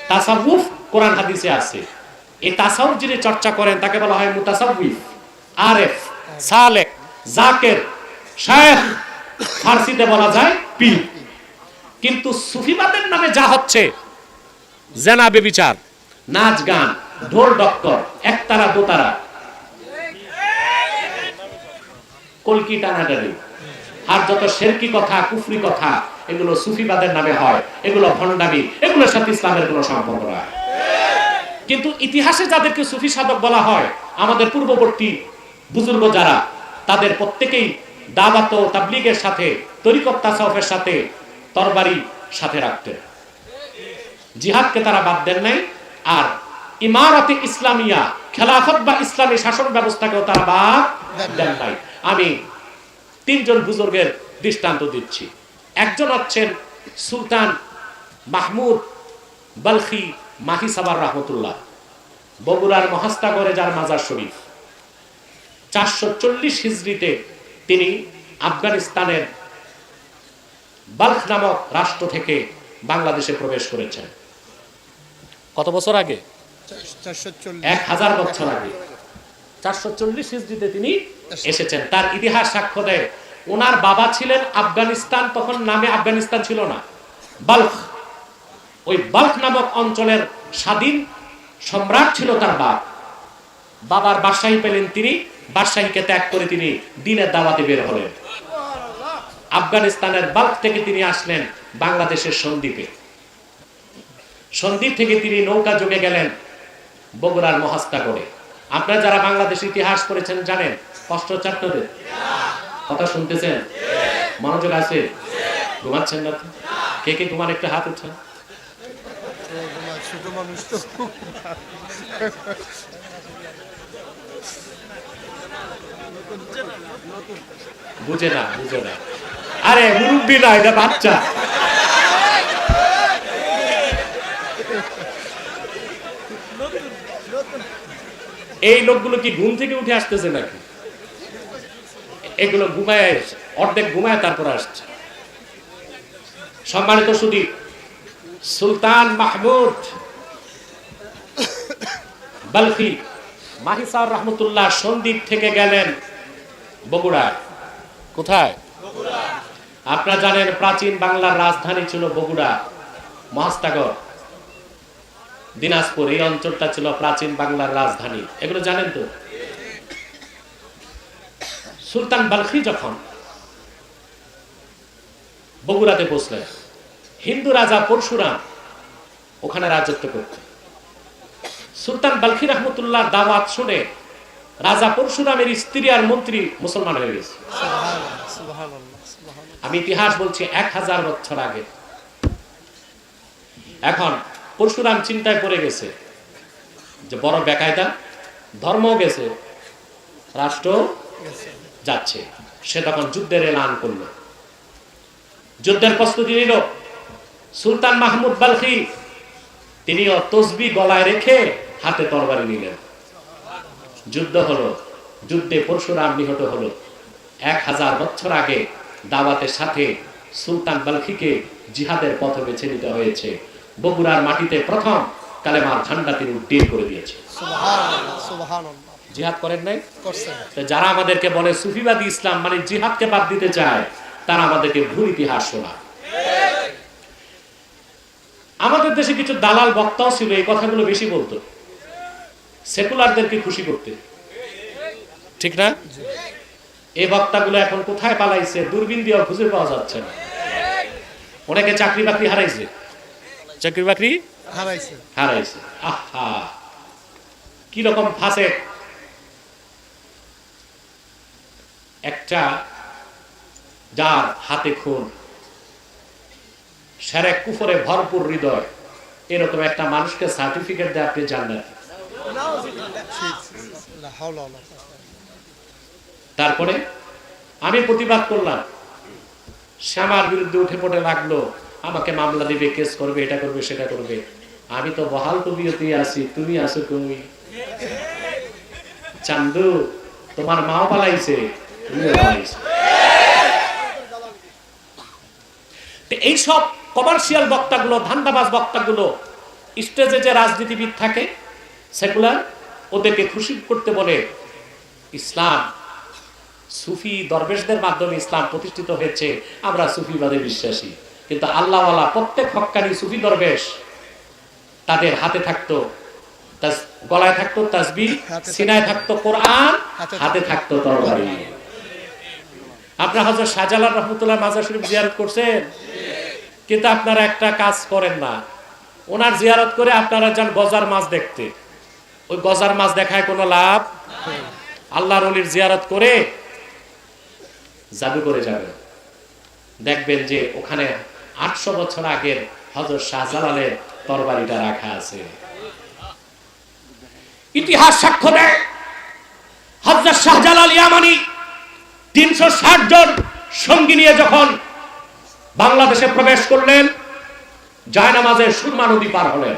তাসাউফ কোরআন হাদিসে আছে। এই তাসাউফ যিনি চর্চা করেন তাকে বলা হয় মুতাসাউফ, আরেফ, সালেক, জাকের, শায়েখ, ফার্সিতে বলা যায় পীর। কিন্তু সুফিবাদের নামে যা হচ্ছে, জেনা বেবিচার, নাচ গান, ঢোল ডক্কর, একতারা দোতারা, কলকি টানাটানি, আর যত শেরকি কথা, কুফরি কথা, এগুলো সুফিবাদের নামে হয়, এগুলো ভণ্ডামি, এগুলোর সাথে ইসলামের কোনো সম্পর্ক নয়। কিন্তু ইতিহাসে যাদেরকে সুফি সাধক বলা হয়, আমাদের পূর্ববর্তী বুজুর্গ যারা, তাদের প্রত্যেকেই দাওয়াত ও তাবলীগের সাথে, তরিকত তাসাউফের সাথে তরবারি সাথে রাখতেন। জিহাদকে তারা বাদ দেন নাই, আর ইমারতে ইসলামিয়া, খেলাফত বা ইসলামী শাসন ব্যবস্থাকেও তারা বাদ দেন নাই। আমি তিনজন বুজুর্গের দৃষ্টান্ত দিচ্ছি। একজন হচ্ছেন সুলতান মাহমুদ বালখি মাহি সাবার রহমতুল্লাহ, বগুড়ার মহাস্তাগরে যার মাজার শরীফ। 440 হিজরিতে তিনি আফগানিস্তানের বালখ নামক রাষ্ট্র থেকে বাংলাদেশে প্রবেশ করেছেন। কত বছর আগে? 1000 বছর আগে। 440 হিজরিতে তিনি এসেছেন। তার ইতিহাস সাক্ষ্য দেয়, ওনার বাবা ছিলেন আফগানিস্তান, তখন নামে আফগানিস্তান ছিল না, বালখ। ওই বালখ নামক অঞ্চলের স্বাধীন সম্রাট ছিল তার বাপ। বাবার বাদশাহী পেলেন তিনি, বাদশাহীকে ত্যাগ করে তিনি দ্বীনের দাওয়াতে বের হলেন। আফগানিস্তানের বালখ থেকে তিনি আসলেন বাংলাদেশের সন্দ্বীপে। সন্দ্বীপ থেকে তিনি নৌকা যোগে গেলেন বগুড়ার মহাস্তাগরে। আপনারা যারা বাংলাদেশ ইতিহাস পড়েছেন জানেন, কষ্ট চাট্টদের কথা শুনতেছেন? মনোযোগ আছে? ঘুমাচ্ছেন না? কে কে ঘুমান একটা হাত উঠান। ছোট মানুষ তো। বুঝে না, বুঝে না। আরে মুরব্বী না, এটা বাচ্চা। এই লোকগুলো কি ঘুম থেকে উঠে আসতেছে নাকি? এগুলো ঘুমায়, অর্ধেক ঘুমায় তারপর আসছে। সম্মানিত সুধী, সুলতান মাহমুদ বালখি মাহি সাহেব রহমতুল্লাহ সন্দ্বীপ থেকে গেলেন বগুড়া। কোথায়? আপনারা জানেন প্রাচীন বাংলার রাজধানী ছিল বগুড়া, মহাস্তাগর, দিনাজপুর, এই অঞ্চলটা ছিল প্রাচীন বাংলার রাজধানী। এগুলো জানেন তো? সুলতান বালখি যখন বগুড়াতে পৌঁছলেন, হিন্দু রাজা পরশুরাম ওখানে রাজত্ব করত। সুলতান বালখি রহমতুল্লাহ দাওয়াত শুনে রাজা পরশুরামের স্ত্রী আর মন্ত্রী মুসলমান হয়ে গেছে। আমি ইতিহাস বলছি 1000 বছর আগে। এখন পরশুরাম চিন্তায় পড়ে গেছে যে বড় বেকায়দা, ধর্ম গেছে, রাষ্ট্র যাচ্ছে। সে তখন যুদ্ধের এলান করলো, যুদ্ধের প্রস্তুতি নিল। সুলতান মাহমুদ বালখি তিনিও তসবি গলায় রেখে হাতে তরবারি নিলেন। যুদ্ধ হলো, যুদ্ধে পরশুরাম নিহত হলো। 1000 বছর আগে দাওয়াতের সাথে সুলতান বালখিকে জিহাদের পথে বেছে নিতে হয়েছে। বগুড়ার মাটিতে প্রথম কালেমার ঝান্ডা তিনি উড্ডীন করে দিয়েছে। জিহাদ করেন নাই? যারা আমাদেরকে বলে সুফিবাদী ইসলাম মানে জিহাদকে বাদ দিতে চায়, তারা আমাদেরকে ভুল ইতিহাস শোনায়। আমাদের দেশে কিছু দালাল বক্তাও ছিল, এই কথাগুলো বেশি বলতো সেকুলারদেরকে খুশি করতে, ঠিক না? এই বক্তাগুলো এখন কোথায় পালাইছে? দূরবীন দিয়েও খুঁজে পাওয়া যাচ্ছে না। অনেকে চাকরি বাকরি হারাইছে, চাকরি বাকরি হারাইছে। আহা, কি রকম ফাসেক, একটা যার হাতে খুন, শারেক কুফরে ভরপুর হৃদয়, এরকম একটা মানুষকে সার্টিফিকেট দেয় আপনি জান্নাত। লা হাওলা ওয়ালা তারপরে আমি প্রতিবাদ করলাম, সে আমার বিরুদ্ধে উঠে পড়ে লাগলো, আমাকে মামলা দিবে, কেস করবে, এটা করবে, সেটা করবে। আমি তো বহাল তবিয়তেই আছি, তুমি আছো কই? চান্দু, তোমার মাও পালাইছে, তুমিও পালাইছো। এইসব কমার্শিয়াল বক্তাগুলো, ধান্দাবাজ বক্তাগুলো, স্টেজে যে রাজনীতিবিদ থাকে সেকুলার, ওদেরকে খুশি করতে বলে ইসলাম, সুফি দরবেশদের মাধ্যমে ইসলাম প্রতিষ্ঠিত হয়েছে, আমরা সুফিবাদে বিশ্বাসী। কিন্তু আল্লাহওয়ালা প্রত্যেক হক্কানি সুফি দরবেশ, তাদের হাতে থাকতো, গলায় থাকতো তাসবিহ, সিনায় থাকতো কোরআন, হাতে থাকতো তরবারি। আপনারা হযরত শাহজালাল রহমাতুল্লাহ মাজার শরীফ জিয়ারত করছেন, কিন্তু আপনারা একটা কাজ করেন না, ওনার জিয়ারত করে আপনারা যান গজার মাছ দেখতে। ওই গজার মাছ দেখায় কোনো লাভ? আল্লাহর ওলির জিয়ারত করে জাদু করে যাবেন, দেখবেন যে ওখানে 800 বছর আগের হযরত শাহজালালের তরবারিটা রাখা আছে। ইতিহাস সাক্ষ্য দেয়, হযরত শাহজালাল ইয়ামানি 360 জন সঙ্গী নিয়ে যখন বাংলাদেশে প্রবেশ করলেন, জায়নামাজে সুরমা নদী পার হলেন,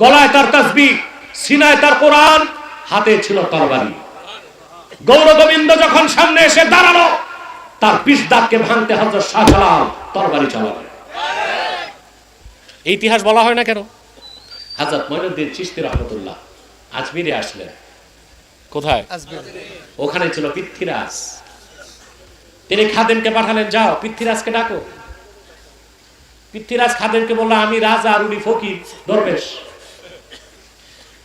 গলায় তার তাসবিহ, সিনায় তার কোরআন, হাতে ছিল তরবারি। গৌর গোবিন্দ যখন সামনে এসে দাঁড়ালো, তার বিষ দাঁতকে ভাঙতে হযরত শাহজালাল তরবারি চালালেন। এই ইতিহাস বলা হয় না কেন? হযরত মঈনুদ্দিন চিশতি রহমাতুল্লাহ আজমিরে আসলেন। কোথায়? আসবে ওখানে ছিল পৃথ্বীরাজ। তিনি খাদেমকে পাঠালেন, যাও পৃথ্বীরাজকে ডাকো। পৃথ্বীরাজ খাদেমকে বলল, আমি রাজা আর উনি ফকির দরবেশ,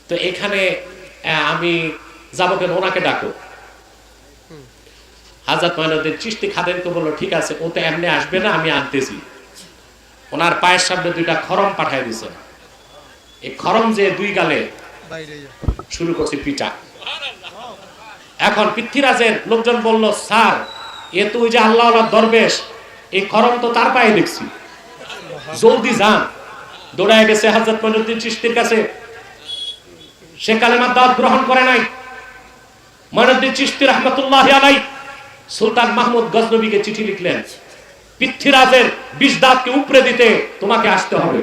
তো এখানে আমি যাবো কেন, ওনাকে ডাকো। হযরত মঈনুদ্দিন চিশতি খাদেমকে বলল, ঠিক আছে, ও তো এমনি আসবে না, আমি আনতেছি। ওনার পায়ের সামনে 2টা খরম পাঠায় দিয়েছেন। এই খরম যে 2 গালে বাইরে শুরু করছে পিটা। এখন পৃথ্বীরাজের লোকজন বলল, স্যার, এ তো ওই যে আল্লাহওয়ালা দরবেশ, এই খরম তো তার পায়ে দেখছি, জলদি যান। দৌড়ায় গেছে হযরত মঈনুদ্দিন চিশতির কাছে। সে কালেমার দাওয়াত গ্রহণ করে নাই। মঈনুদ্দিন চিশতি রাহমাতুল্লাহি আলাইহি সুলতান মাহমুদ গজনবীকে চিঠি লিখলেন, পৃথ্বীরাজের বিষ দাঁতকে উপড়ে দিতে তোমাকে আসতে হবে।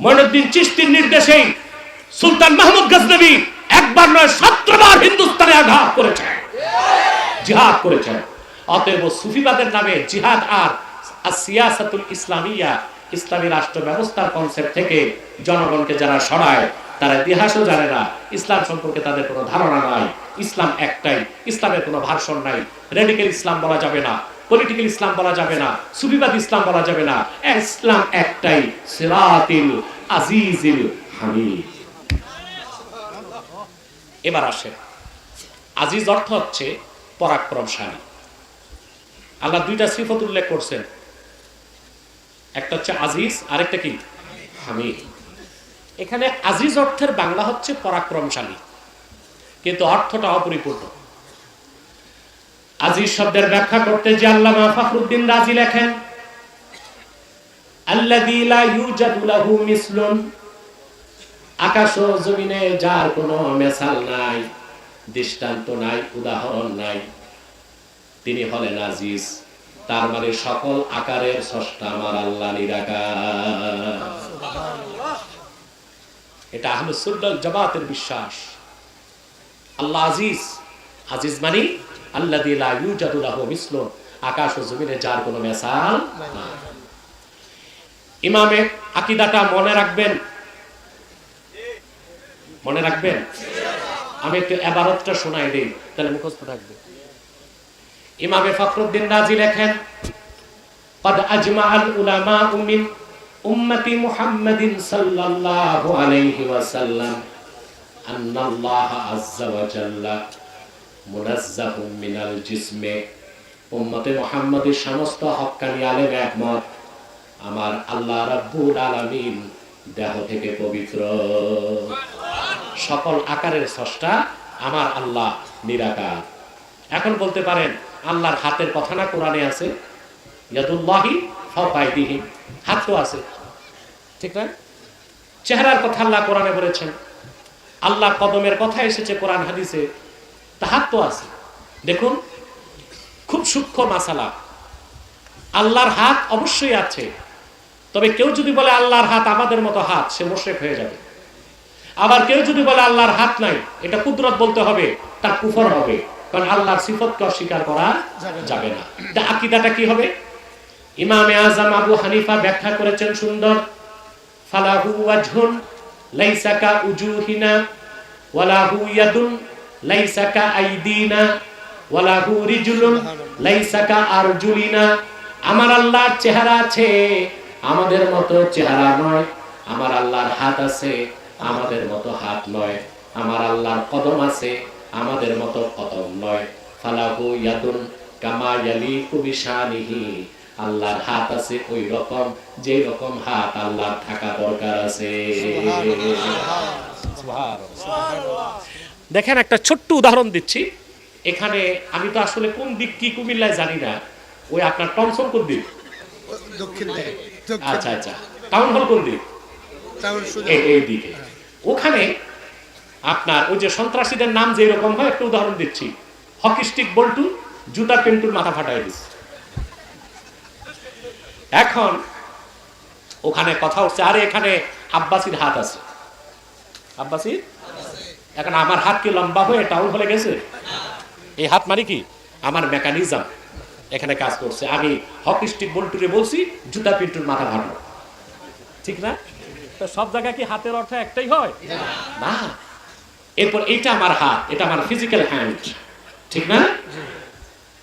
মঈনুদ্দিন চিশতির নির্দেশেই সুলতান মাহমুদ গজনবী একবার নয় 17 বার হিন্দুস্তানে আঘাত করেছেন, জিহাদ করেছেন। অতএব সুফিবাদের নামে জিহাদ আর সিয়াসাতুল ইসলামিয়া, ইসলামী রাষ্ট্র ব্যবস্থার কনসেপ্ট থেকে জনগণকে যারা সরায়, তারা ইতিহাসও জানে না, ইসলাম সম্পর্কে তাদের কোনো ধারণা নাই। ইসলাম একটাই, ইসলামের কোনো ভার্সন নাই। রেডিক্যাল ইসলাম বলা যাবে না, পলিটিক্যাল ইসলাম বলা যাবে না, সুফিবাদ ইসলাম বলা যাবে না। ইসলাম একটাই, সিরাতিল আজিজিল হামিদ। এবার আসে, আজিজ অর্থ হচ্ছে পরাক্রমশালী। আল্লাহ 2টা সিফত উল্লেখ করছেন, একটা হচ্ছে আজিজ, আরেকটা কি হামিদ। এখানে আজিজ অর্থের বাংলা হচ্ছে পরাক্রমশালী, কিন্তু অর্থটা অপরিপূর্ণ। আজিজ শব্দের ব্যাখ্যা করতে যে আল্লামা ফখরুদ্দিন রাজি লেখেন, আল্লাযী লা ইউজাদু লাহু মিসলুন, আকাশ ও জমিনে যার কোনো মেসাল নাই, দৃষ্টান্ত নাই, উদাহরণ নাই, তিনি হলেন আজিজ। তার মানে সকল আকারের স্রষ্টা আমার আল্লাহ নিরাকার। এটা আহলুস সুন্নাহ ওয়াল জামাতের বিশ্বাস। আল্লাহ আজিজ, আজিজ মানে আল্লাযী লা ইউজাদু লাহু মিসলুন, আকাশ ও জমিনে যার কোনো মেসাল নাই। ইমামে আকীদাটা মনে রাখবেন, মনে রাখবেন। আমি একটু ইবারতটা শোনাই দেই, তাহলে মুখস্থ থাকবে। ইমামে ফখরুদ্দিন রাজি লেখেন, قد أجمع العلماء من أمة محمد صلى الله عليه وسلم أن الله عز وجل منزه من الجسم। উম্মতে মুহাম্মাদের সমস্ত হক্কানি আলেম একমত, আমার আল্লাহ রাব্বুল আলামিন দেহ থেকে পবিত্র। সকল আকারের স্রষ্টা আমার আল্লাহ নিরাকার। এখন বলতে পারেন আল্লাহর হাতের কথা না কোরআনে আছে, ইয়াদুল্লাহি ফাওকা আইদিহিম, হাত তো আছে, ঠিক না? চেহারার কথা আল্লাহ কোরআনে বলেছেন, আল্লাহ কদমের কথা এসেছে কোরআন হাদিসে, তা হাত তো আছে। দেখুন খুব সূক্ষ্ম মাসালা, আল্লাহর হাত অবশ্যই আছে, তবে কেউ যদি বলে আল্লাহর হাত আমাদের মতো হাত, সে মুশরিক হয়ে যাবে। আবার কেউ যদি বলে আল্লাহর হাত নাই, এটা কুদরত বলতে হবে, তার কুফর হবে, কারণ আল্লাহর সিফতকে অস্বীকার করা যাবে না। তা আকীদাটা কি হবে? ইমামে আযম আবু হানিফা ব্যাখ্যা করেছেন সুন্দর, ফালাহু ওয়াজহুন লাইসা কা উজুহিনা ওয়ালাহু ইয়াদুন লাইসা কা আইদিনা ওয়ালাহু রিজলুন লাইসা কা আরজুলিনা। আমার আল্লাহর চেহারা আছে, আমাদের মতো চেহারা নয়। আমার আল্লাহর হাত আছে, আমাদের মতো হাত নয়। আমার আল্লাহর কদম আছে, আমাদের মতো কদম নয়। ফালাহু ইয়াদুন কামা ইয়ালিকু বিশানিহি, আল্লাহর হাত আছে ওই রকম যে রকম হাত আল্লাহর থাকা দরকার আছে। দেখেন একটা ছোট্ট উদাহরণ দিচ্ছি। এখানে আমি তো আসলে কোন দিক কি কুমিল্লায় জানি না, ওই আপনার টমসন কোন দিক? দক্ষিণ দিকে। আচ্ছা আচ্ছা, টাউন হল কোন দিক? এই দিকে। ওখানে আপনার ওই যে সন্ত্রাসীদের নাম যে রকম হয়, একটা উদাহরণ দিচ্ছি। হকি স্টিক বল্টু, জুতা পেন্টুর মাথা ফাটাই দিচ্ছে। এখন ওখানে কথা উঠছে, আরে এখানে আব্বাসির হাত আছে। আব্বাসির, এখন আমার হাত কি লম্বা হয়ে টাউন হলে গেছে? এই হাত মানে কি আমার মেকানিজম এখানে কাজ করছে। আমি হকি স্টিক বল্টুরে বলছি জুতা পিন্টুর মাথা ফাটলো, ঠিক না? তো সব জায়গায় কি হাতের অর্থ একটাই হয় না। এরপর এইটা আমার হাত, এটা আমার ফিজিক্যাল হ্যান্ড, ঠিক না?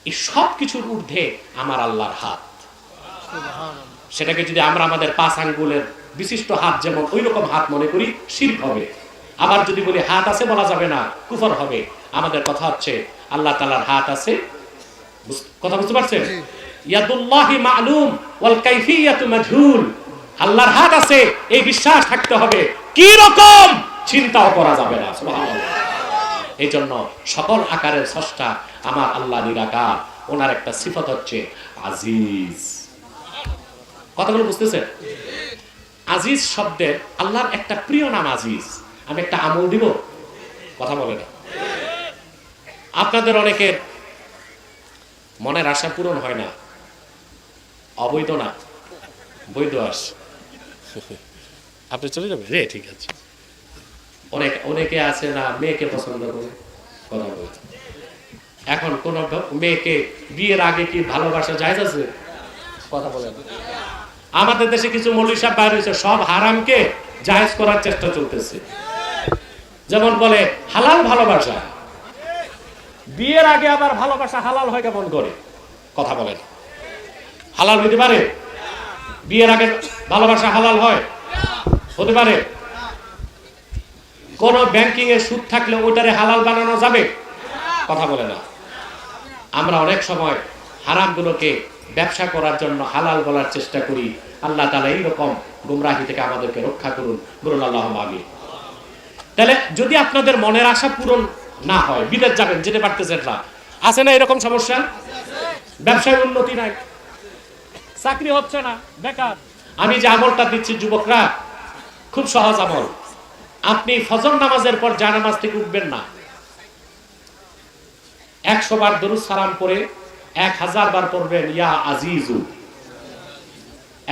এই সব কিছুর ঊর্ধ্বে আমার আল্লাহর হাত। সেটাকে যদি আমরা আমাদের 5 আঙ্গুলের বিশিষ্ট হাত যেমন ওই রকম হাত মনে করি, শিরক হবে। আবার যদি বলি হাত আছে, বলা যাবে না, কুফর হবে। আমাদের কথা হচ্ছে আল্লাহ তাআলার হাত আছে। কথা বুঝতে পারছেন? ইয়াদুল্লাহি মা'লুম ওয়াল কাইফিয়াতু মাজহুল। আল্লাহর হাত আছে এই বিশ্বাস থাকতে হবে, কি রকম চিন্তাও করা যাবে না। সুবহানাল্লাহ। এই জন্য সকল আকারের স্রষ্টা আমার আল্লাহ নিরাকার। ওনার একটা সিফত হচ্ছে আজিজ। কথাগুলো বুঝতেছেন? আজিজ শব্দের আল্লাহর একটা প্রিয় নাম আজিজ। আমি একটা আমল দিব, কথা বলে না। আপনাদের অনেকের মনের আশা পূরণ হয় না, অবৈধ না, বৈধ আস। আপনি চলে যাবেন রে, ঠিক আছে। অনেকে আছে না মেয়েকে পছন্দ করে, কথা বলছে। এখন কোন মেয়েকে বিয়ের আগে কি ভালোবাসা জায়েজ আছে? কথা বলে না। আমাদের দেশে কিছু মৌলভী সাহেব বাইরে হয়েছে, সব হারামকে জায়েজ করার চেষ্টা চলতেছে। যেমন বলে হালাল ভালোবাসা, বিয়ের আগে আবার ভালোবাসা হালাল হয় কেমন করে? কথা বলেন, হালাল হতে পারে? বিয়ের আগে ভালোবাসা হালাল হয়? হতে পারে? কোন ব্যাংকিং এর সুদ থাকলে ওইটারে হালাল বানানো যাবে? কথা বলে না। আমরা অনেক সময় হারামগুলোকে ব্যবসা করার জন্য হালাল বলার চেষ্টা করি। আল্লাহ তাআলা এইরকম গুমরাহি থেকে আমাদেরকে রক্ষা করুন, বলুন আল্লাহুম্মা আমিন। তাহলে যদি আপনাদের মনের আশা পূরণ না হয়, বিদেশ যাবেন, যেতে পারতেছেন না, আছে না এরকম সমস্যা? ব্যবসায় উন্নতি নাই, চাকরি হচ্ছে না, বেকার। আমি যে আমলটা দিচ্ছি যুবকরা, খুব সহজ আমল। আপনি ফজর নামাজের পর জানামাজ থেকে উঠবেন না, 100 বার দরুদ সালাম করে 1000 বার পড়বেন ইয়া আজিজু।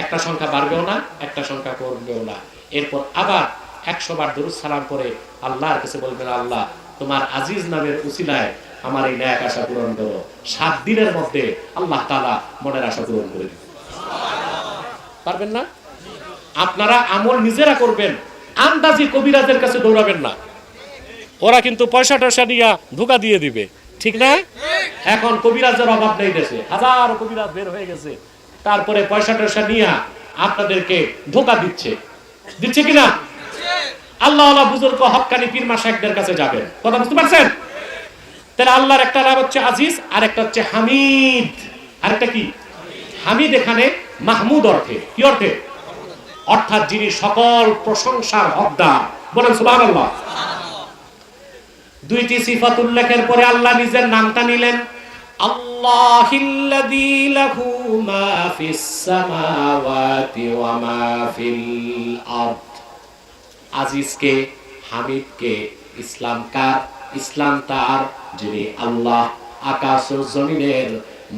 একটা সংখ্যা বাড়বেও না, একটা সংখ্যা কমবেও না। এরপর আবার 100 বার দরুদ সালাম করে আল্লাহর কাছে বলবেন, আল্লাহ তোমার আজিজ নামের উসিলায় আমার এই ন্যাক আশা পূরণ করো। 7 দিনের মধ্যে আল্লাহ তাআলা মনের আশা পূরণ করে দিবেন। পারবেন না? আপনারা আমল নিজেরা করবেন, আন্দাজি কবিরাজের কাছে দৌড়াবেন না। ওরা কিন্তু পয়সা টয়সা নিয়ে ধোঁকা দিয়ে দিবে, ঠিক না? এখন কবিরাজের অভাব নেই দেশে, হাজারো কবিরাজ বের হয়ে গেছে। তারপরে পয়সা টয়সা নিয়ে আপনাদেরকে ধোঁকা দিচ্ছে কিনা? আল্লাহ আল্লাহ বুজুর্গ হক্কানি পীর মাশায়েখদের কাছে যাবেন। কথা বুঝতে পারছেন? তাহলে আল্লাহর একটা নাম হচ্ছে আজিজ, আর একটা হচ্ছে হামিদ। আরেকটা কি? হামিদ এখানে মাহমুদ অর্থে। কি অর্থে? অর্থাৎ যিনি সকল প্রশংসার হকদার। বলেন সুবহানাল্লাহ। দুইটি সিফাত উল্লেখের পরে আল্লাহ নিজের নামটা নিলেন, আল্লাহিল্লাযী লাহু মা ফিস সামাওয়াতি ওয়া মা ফিল আরদ। আজিজকে, হামিদকে, ইসলাম কার? ইসলাম তার যিনি আল্লাহ, আকাশ ও জমিনের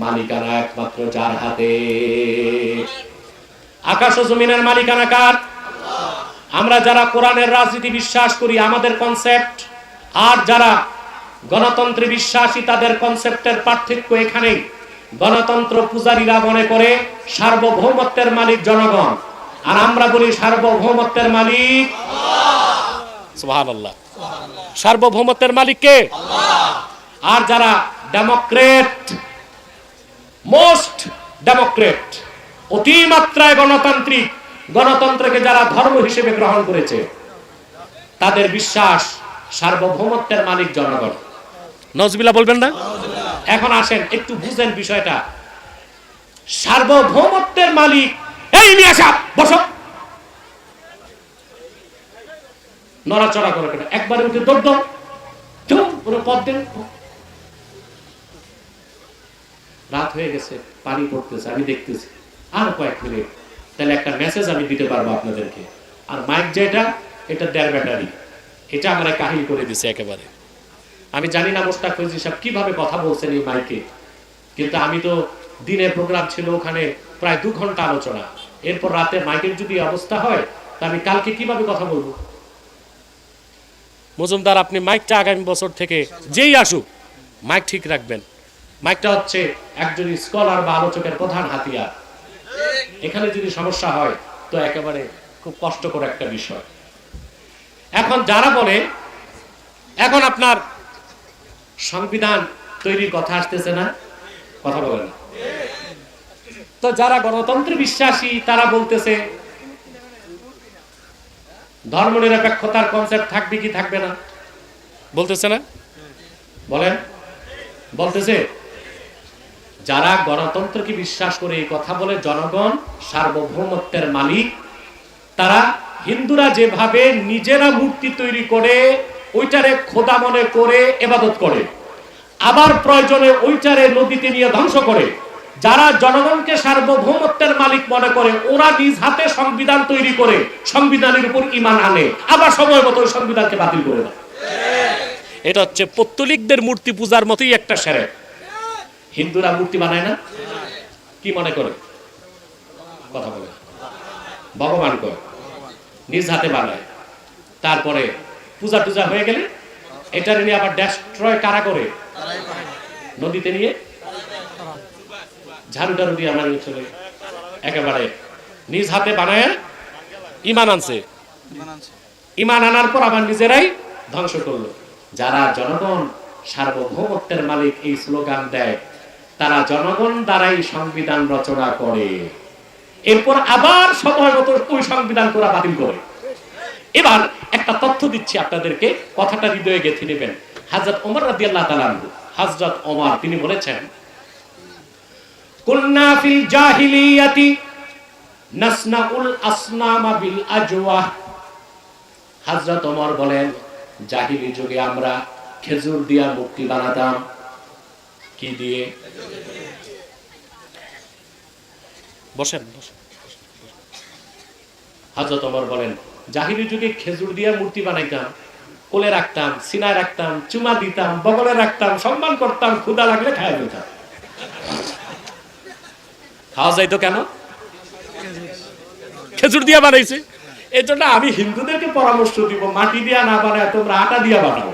মালিকানা একমাত্র যার হাতে। আকাশ ও জমিনের মালিকানা কার? আমরা যারা কোরআনের রাজনীতি বিশ্বাস করি আমাদের কনসেপ্ট, আর যারা গণতন্ত্রে বিশ্বাসী তাদের কনসেপ্টের পার্থক্য এখানেই। গণতন্ত্র পূজারীরা মনে করে সার্বভৌমত্বের মালিক জনগণ, আর আমরা বলি সার্বভৌমত্বের মালিক সুবহানাল্লাহ। সার্বভৌমত্বের মালিক কে? আর যারা ডেমোক্রেট, মোস্ট ডেমোক্রেট, অতিমাত্রায় গণতান্ত্রিক, গণতন্ত্রকে যারা ধর্ম হিসেবে গ্রহণ করেছে, তাদের বিশ্বাস সার্বভৌমত্বের মালিক জনগণ। নজবিল্লাহ বলবেন না? এখন আসেন একটু বুঝেন বিষয়টা। সার্বভৌমত্বের মালিক, এই মিয়া সাহেব বসো, নড়াচড়া করে কেন? একবারে উঠে দৌড় দাও, পুরো পথ দেন। রাত হয়ে গেছে, পানি পড়তেছে, আমি দেখতেছি আর কয়েক মিনিট, তাহলে একটা মেসেজ আমি দিতে পারবো আপনাদেরকে। আর মাইক যেটা, এটা 1.5 ব্যাটারি, এটা আমরা কাহিল করে দিছে একেবারে। আমি জানি না মোশতাক ফৈজি সাহেব কিভাবে কথা বলছেন এই মাইকে, কিন্তু আমি তো দিনের প্রোগ্রাম ছিল ওখানে প্রায় 2 ঘন্টা আলোচনা, এরপর রাতে মাইকের যদি অবস্থা হয় তা আমি কালকে কিভাবে কথা বলবো? মজুমদার, আপনি মাইকটা আগামী বছর থেকে যেই আসুক মাইক ঠিক রাখবেন। মাইকটা হচ্ছে একজন স্কলার বা আলোচকের প্রধান হাতিয়ার। এখানে যদি সমস্যা হয় তো একেবারে খুব কষ্টকর একটা বিষয়। এখন যারা বলে এখন আপনার সংবিধান তৈরির কথা আসতেছে না, কথা বলে না, তো যারা গণতন্ত্রে বিশ্বাসী তারা বলতেছে ধর্মনিরপেক্ষতার কনসেপ্ট থাকবে কি থাকবে না, বলতেছে না? বলেন, বলতেছে। যারা গণতন্ত্রকে বিশ্বাস করে এই কথা বলে জনগণ সার্বভৌমত্বের মালিক, তারা হিন্দুরা যেভাবে নিজেরা মূর্তি তৈরি করে ওইটারে খোদা মনে করে ইবাদত করে, আবার প্রয়োজনে ওইটারে নদীতে নিয়ে ধ্বংস করে, যারা জনগণকে সার্বভৌমত্বের মালিক মনে করে ওরা নিজ হাতে সংবিধান তৈরি করে সংবিধানের উপর ঈমান আনে, আবার সময় মতো সংবিধানকে বাতিল করে দেয়। এটা হচ্ছে পৌত্তলিকদের মূর্তি পূজার মতোই একটা সেরে। হিন্দুরা মূর্তি বানায় না, কি মনে করে? কথা বলে ভগবান করে, নিজ হাতে বানায়। তারপরে পূজা টুজা হয়ে গেলে এটা নিয়ে আবার ডেস্ট্রয় কারা করে? নদীতে নিয়ে ঝাড়ু টাড়ু দিয়ে আমার চলে একেবারে নিজ হাতে বানায় ঈমান আনছে। ঈমান আনার পর আবার নিজেরাই ধ্বংস করলো। যারা জনগণ সার্বভৌমত্বের মালিক এই স্লোগান দেয়, তারা জনগণ দ্বারাই সংবিধান রচনা করে, এরপর আবার সময় মতো ওই সংবিধান করা বাতিল করে। এবার একটা তথ্য দিচ্ছি আপনাদেরকে, কথাটা হৃদয়ে গেঁথে নেবেন। হযরত ওমর রাদিয়াল্লাহু তাআলা আনহু, হযরত ওমর তিনি বলেছেন, কুন্না ফিল জাহিলিয়াতি নাসনাউল আসনামা বিল আজওয়াহ। হযরত ওমর বলেন, জাহিলি যুগে আমরা খেজুর দিয়া মূর্তি বানাতাম। কি দিয়ে? বসেন বসেন। হযরত ওমর বলেন, জাহিলি যুগে খেজুর দিয়া মূর্তি বানাইতাম, কোলে রাখতাম, সিনায় রাখতাম, চুমা দিতাম, বগলে রাখতাম, সম্মান করতাম, ক্ষুধা লাগলে খাইয়া দিতাম। খাওয়া যাইতো কেন? খেজুর দিয়া বানাইছে। এই জন্য আমি হিন্দুদেরকে পরামর্শ দিব, মাটি দিয়া না বানায় তোমরা আটা দিয়া বানাও,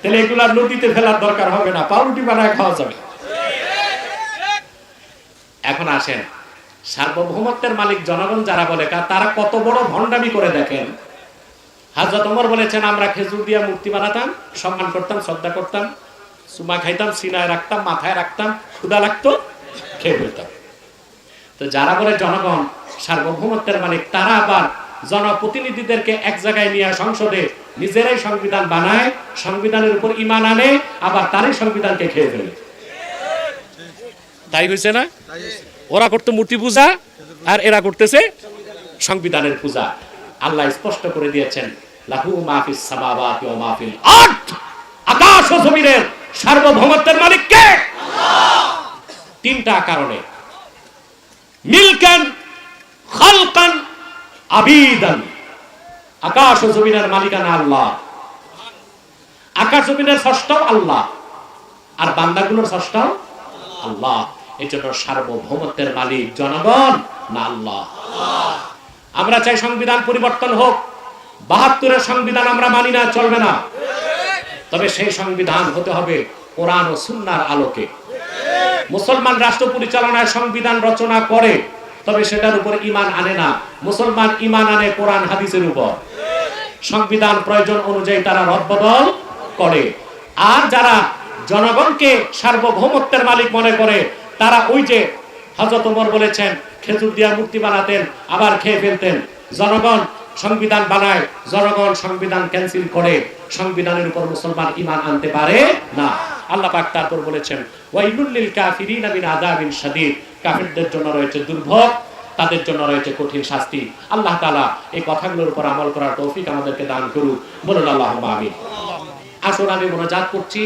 তাহলে এগুলা নদীতে ফেলার দরকার হবে না, পাউরুটি বানায় খাওয়া যাবে। এখন আসেন, সার্বভৌমত্বের মালিক জনগণ যারা বলে তারা কত বড় ভণ্ডামি করে দেখেন। হযরত ওমর বলেছেন, আমরা খেজুর দিয়া মূর্তি বানাতাম, সম্মান করতাম, শ্রদ্ধা করতাম, চুমা খাইতাম, সিনায় রাখতাম, মাথায় রাখতাম, ক্ষুধা লাগতো, খেয়ে ফেলতাম। তো যারা বলে জনগণ সার্বভৌমত্বের মালিক, তারা আবার জনপ্রতিনিধিদেরকে এক জায়গায় নিয়ে সংসদে নিজেরাই সংবিধান বানায়, সংবিধানের উপর ঈমান আনে, আবার তারই সংবিধানকে খেয়ে ফেলে। তাই হয়েছে না? ওরা করতো মূর্তি পূজা আর এরা করতেছে সংবিধানের পূজা। আল্লাহ স্পষ্ট করে দিয়েছেন, লাহু মা ফিস সামাওয়াতি ওয়া মা ফিল আরদ। আকাশ ও জমিনের সার্বভৌমত্বের মালিক কে? তিনটা কারণে, মিলকান, খালকান, আবিদান। আকাশ ও জমিনের মালিকানা আল্লাহ, আকাশ জমিনের স্রষ্টাও আল্লাহ, আর বান্দাগুলোর স্রষ্টাও আল্লাহ। এই জন্য সার্বভৌমত্বের মালিক জনগণ না আল্লাহ। আমরা চাই সংবিধান পরিবর্তন হোক। ৭২-এর সংবিধান আমরা মানি না, চলবে না। তবে সেই সংবিধান হতে হবে কোরআন ও সুন্নাহর আলোকে। মুসলমান রাষ্ট্র পরিচালনায় সংবিধান রচনা করে, তবে সেটার উপর ঈমান আনে না। মুসলমান ঈমান আনে কোরআন হাদিসের উপর। সংবিধান প্রয়োজন অনুযায়ী তারা রদবদল করে। আর যারা জনগণকে সার্বভৌমত্বের মালিক মনে করে, তারা ওই যে হযরত ওমর বলেছেন, খেজুর দিয়া মূর্তি বানাতেন, আবার খেয়ে ফেলতেন। জনগণ সংবিধান বানায়, জনগণ সংবিধান ক্যান্সেল করে। সংবিধানের উপর মুসলমান ঈমান আনতে পারে না। আল্লাহ পাক তারপর বলেছেন, ওয়াইলুল লিল কাফিরিনা মিন আযাবিন শাদীদ। কাফিরদের জন্য রয়েছে দুর্ভোগ, তাদের জন্য রয়েছে কঠিন শাস্তি। আল্লাহ তাআলা এই কথাগুলোর উপর আমল করার তৌফিক আমাদেরকে দান করুন। বলুন আল্লাহুম্মা আমিন। আসুন আমি মুনাজাত করছি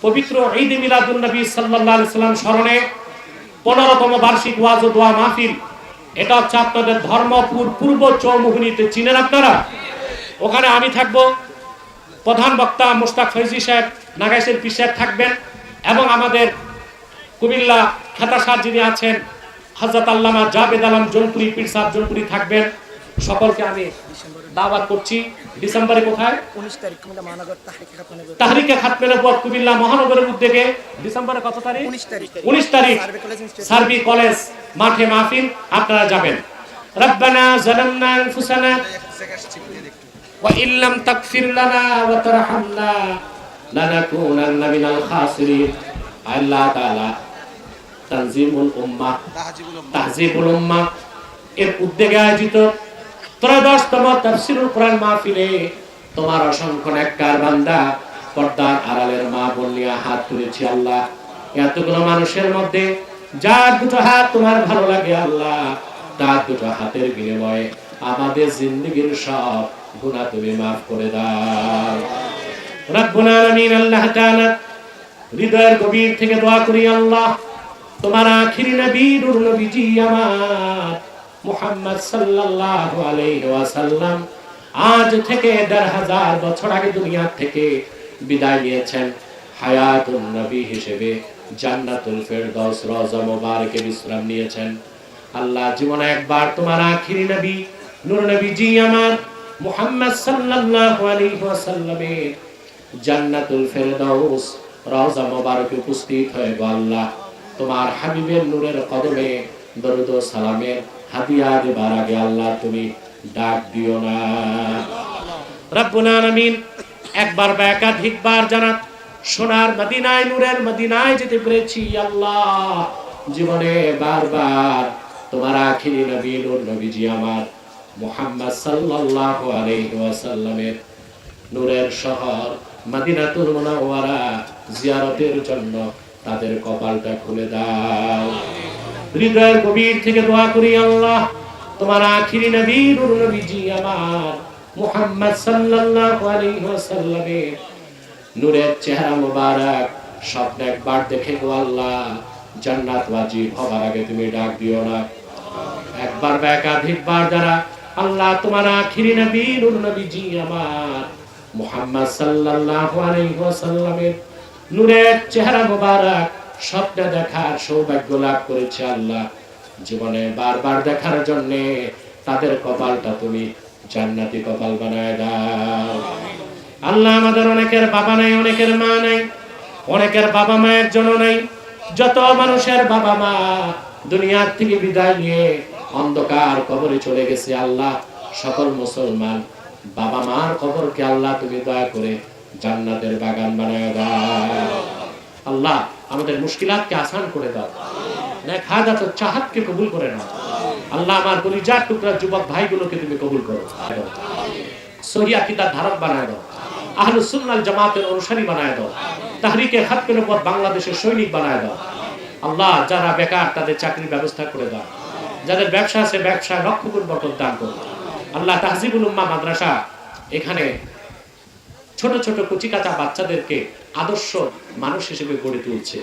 পবিত্র ঈদ মিলাদুন নবী সাল্লাল্লাহু আলাইহি সাল্লাম স্মরণে 15তম বার্ষিক ওয়াজ ও দোয়া মাহফিল। এটা হচ্ছে আপনাদের ধর্মপুর পূর্ব চৌমুহনীতে, চিনেন আপনারা? ওখানে আমি থাকবো, প্রধান বক্তা মুশতাক ফৈজি সাহেব, নাগাইশের পীর সাহেব থাকবেন, এবং আমাদের কুমিল্লা খেতাসার যিনি আছেন হযরত আল্লামা জাবেদ আলম জনপুরি পীর সাহেব জনপুরি থাকবেন। সকলকে আমি দাওয়াত করছি ডিসেম্বরে কোথায়? 19 তারিখ কুমিল্লা মহানগর তাহরিকে খাতমে নবুয়ত কুমিল্লা মহানগরের উদ্যোগে ডিসেম্বরে কত তারিখ? 19 তারিখ সার্বি কলেজ মাঠে মাহফিল, আপনারা যাবেন। রব্বানা যালামনা আনফুসানা ওয়া ইল্লাম তাগফির লানা ওয়া তারহামনা লানাকুনান্না মিনাল খাসিরিন। আল্লাহ তাআলা তানজিমুল উম্মাহ, তাহজিবুল উম্মাহ এর উদ্যোগে আয়োজিত 13তম তাফসীরুল কোরআন মাহফিলে তোমার অসংখ্য নেককার বান্দা, পর্দার আড়ালের মা বোন নিয়ে হাত তুলেছি। আল্লাহ, এতগুলো মানুষের মধ্যে যার দুটো হাত তোমার ভালো লাগে আল্লাহ, তার দুটো হাতের বিনিময়ে আমাদের জিন্দেগীর সব গুনাহ তুমি মাফ করে দাও। রব্বুল আলামিন, আল্লাহ তাআলা হৃদয়ের গভীর থেকে দোয়া করি আল্লাহ, তোমার আখিরি নবী নূর নবীজি আমার মুহাম্মদ সাল্লাল্লাহু আলাইহি ওয়াসাল্লাম আজ থেকে ১৫০০ বছর আগে দুনিয়া থেকে বিদায় নিয়েছেন। হায়াতুন নবী হিসেবে জান্নাতুল ফেরদাউস রওজা মুবারকে বিশ্রাম নিয়েছেন। আল্লাহ, জীবনে একবার তোমার আখিরি নবী নূর নবীজি আমার মুহাম্মদ সাল্লাল্লাহু আলাইহি ওয়াসাল্লামের জান্নাতুল ফেরদাউস রওজা মুবারকে উপস্থিত হয়ে গো আল্লাহ, তোমার হাবিবের নূরের কদমে দরুদ ও সালামের হাদিয়া দেবার আগে আল্লাহ তুমি ডাক দিও না। রব্বুল আলামিন, একবার বা একাধিকবার যারা সোনার মদিনায় নূরের মদিনায় যেতে পেরেছি আল্লাহ, জীবনে বারবার তোমার আখিরি নবী নূর নবীজি আমার মুহাম্মদ সাল্লাল্লাহু আলাইহি ওয়াসাল্লামের নূরের শহর মদিনাতুল মুনাওয়ারা জিয়ারতের জন্য তাদের কপালটা খুলে দাও। হৃদয়ের গভীর থেকে দোয়া করি আল্লাহ, তোমার আখিরি নবী নূর নবীজি আমার মুহাম্মদ সাল্লাল্লাহু আলাইহি ওয়াসাল্লামের নূরের চেহারা মোবারক স্বপ্নে একবার দেখে গো আল্লাহ, জান্নাত ওয়াজিব হবার আগে তুমি ডাক দিও না। একবার বা একাধিকবার যারা আল্লাহ তোমার আখিরি নবী নূর নবীজি আমার মুহাম্মদ সাল্লাল্লাহু আলাইহি ওয়াসাল্লামের নূরের চেহারা মোবারক স্বপ্নে দেখার সৌভাগ্য লাভ করেছে আল্লাহ, জীবনে বারবার দেখার জন্য তাদের কপালটা তুমি জান্নাতি কপাল বানায় দাও। আল্লাহ, আমাদের অনেকের বাবা নাই, অনেকের মা নাই, অনেকের বাবা মায়ের জন্য নাই। যত মানুষের বাবা মা দুনিয়ার থেকে বিদায় নিয়ে অন্ধকার কবরে চলে গেছে আল্লাহ, সকল মুসলমান বাবা মার কবরকে আল্লাহ তুমি দয়া করে জান্নাতের বাগান বানায় দাও। আল্লাহ, আমাদের মুশকিলাতকে আসান করে দাও, নেক হাজাত ও চাহাতকে কবুল করে নাও। আল্লাহ, আমার কলিজার টুকরা যুবক ভাইগুলোকে তুমি কবুল করো, সহিহ আকীদার ধারক বানায় দাও, আহলুস সুন্নাহ জামাতের অনুসারী বানায় দাও, তাহরিকে খাতমে নবুয়ত বাংলাদেশের সৈনিক বানায় দাও। আল্লাহ, যারা বেকার তাদের চাকরির ব্যবস্থা করে দাও, যাদের ব্যবসা আছে ব্যবসায় লক্ষ্য করে বরকত দান করো। আল্লাহ, তাহজিবুল উম্মাহ মাদ্রাসা এখানে ছোট ছোট কুচিকাচা বাচ্চাদেরকে আদর্শ মানুষ হিসেবে গড়ে তুলছে।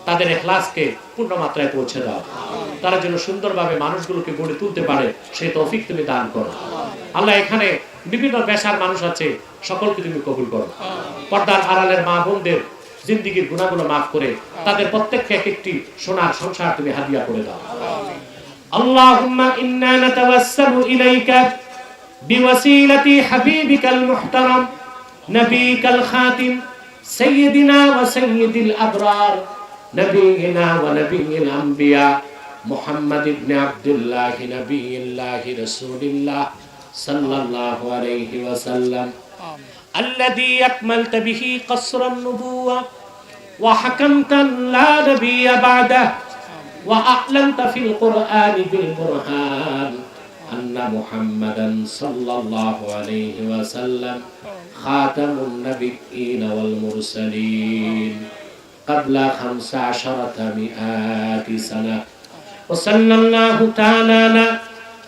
তাদের ইখলাসকে পূর্ণ মাত্রায় পৌঁছে দাও, তারা যেন সুন্দরভাবে মানুষগুলোকে গড়ে তুলতে পারে সেই তৌফিক তুমি দান করো। আল্লাহ, এখানে বিভিন্ন পেশার মানুষ আছে, সকলকে তুমি কবুল করো। পর্দার আড়ালের মা বোনদের জিন্দেগীর গুনাহগুলো মাফ করে তাদের প্রত্যেককে এক একটি সোনার সংসার তুমি হাদিয়া করে দাও। আল্লাহুম্মা ইন্না নাতাওয়াসসালু ইলাইকা বিওয়াসিলাতি হাবিবিকাল মুহতারাম নবিকাল খাতিম সাইয়্যিদিনা ওয়া সাইয়্যিদিল আবরার নবিয়িনা ওয়া নবিয়িল আমবিয়া মুহাম্মদ ইবনে আব্দুল্লাহ নবিয়্যিল্লাহ রাসূলিল্লাহ সাল্লাল্লাহু আলাইহি ওয়াসাল্লাম الذي أكملت به قصر النبوة وحكمت لا نبي بعده وأعلنت في القرآن بالبرهان أن محمدا صلى الله عليه وسلم خاتم النبيين والمرسلين قبل 15 سنة وصلى الله تعالى على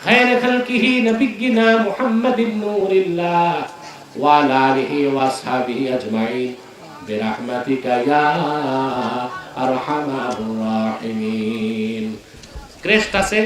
خير خلقه نبينا محمد نور الله وعلى آله وأصحابه أجمعين برحمتك يا أرحم الراحمين। ক্রেস্ট আছে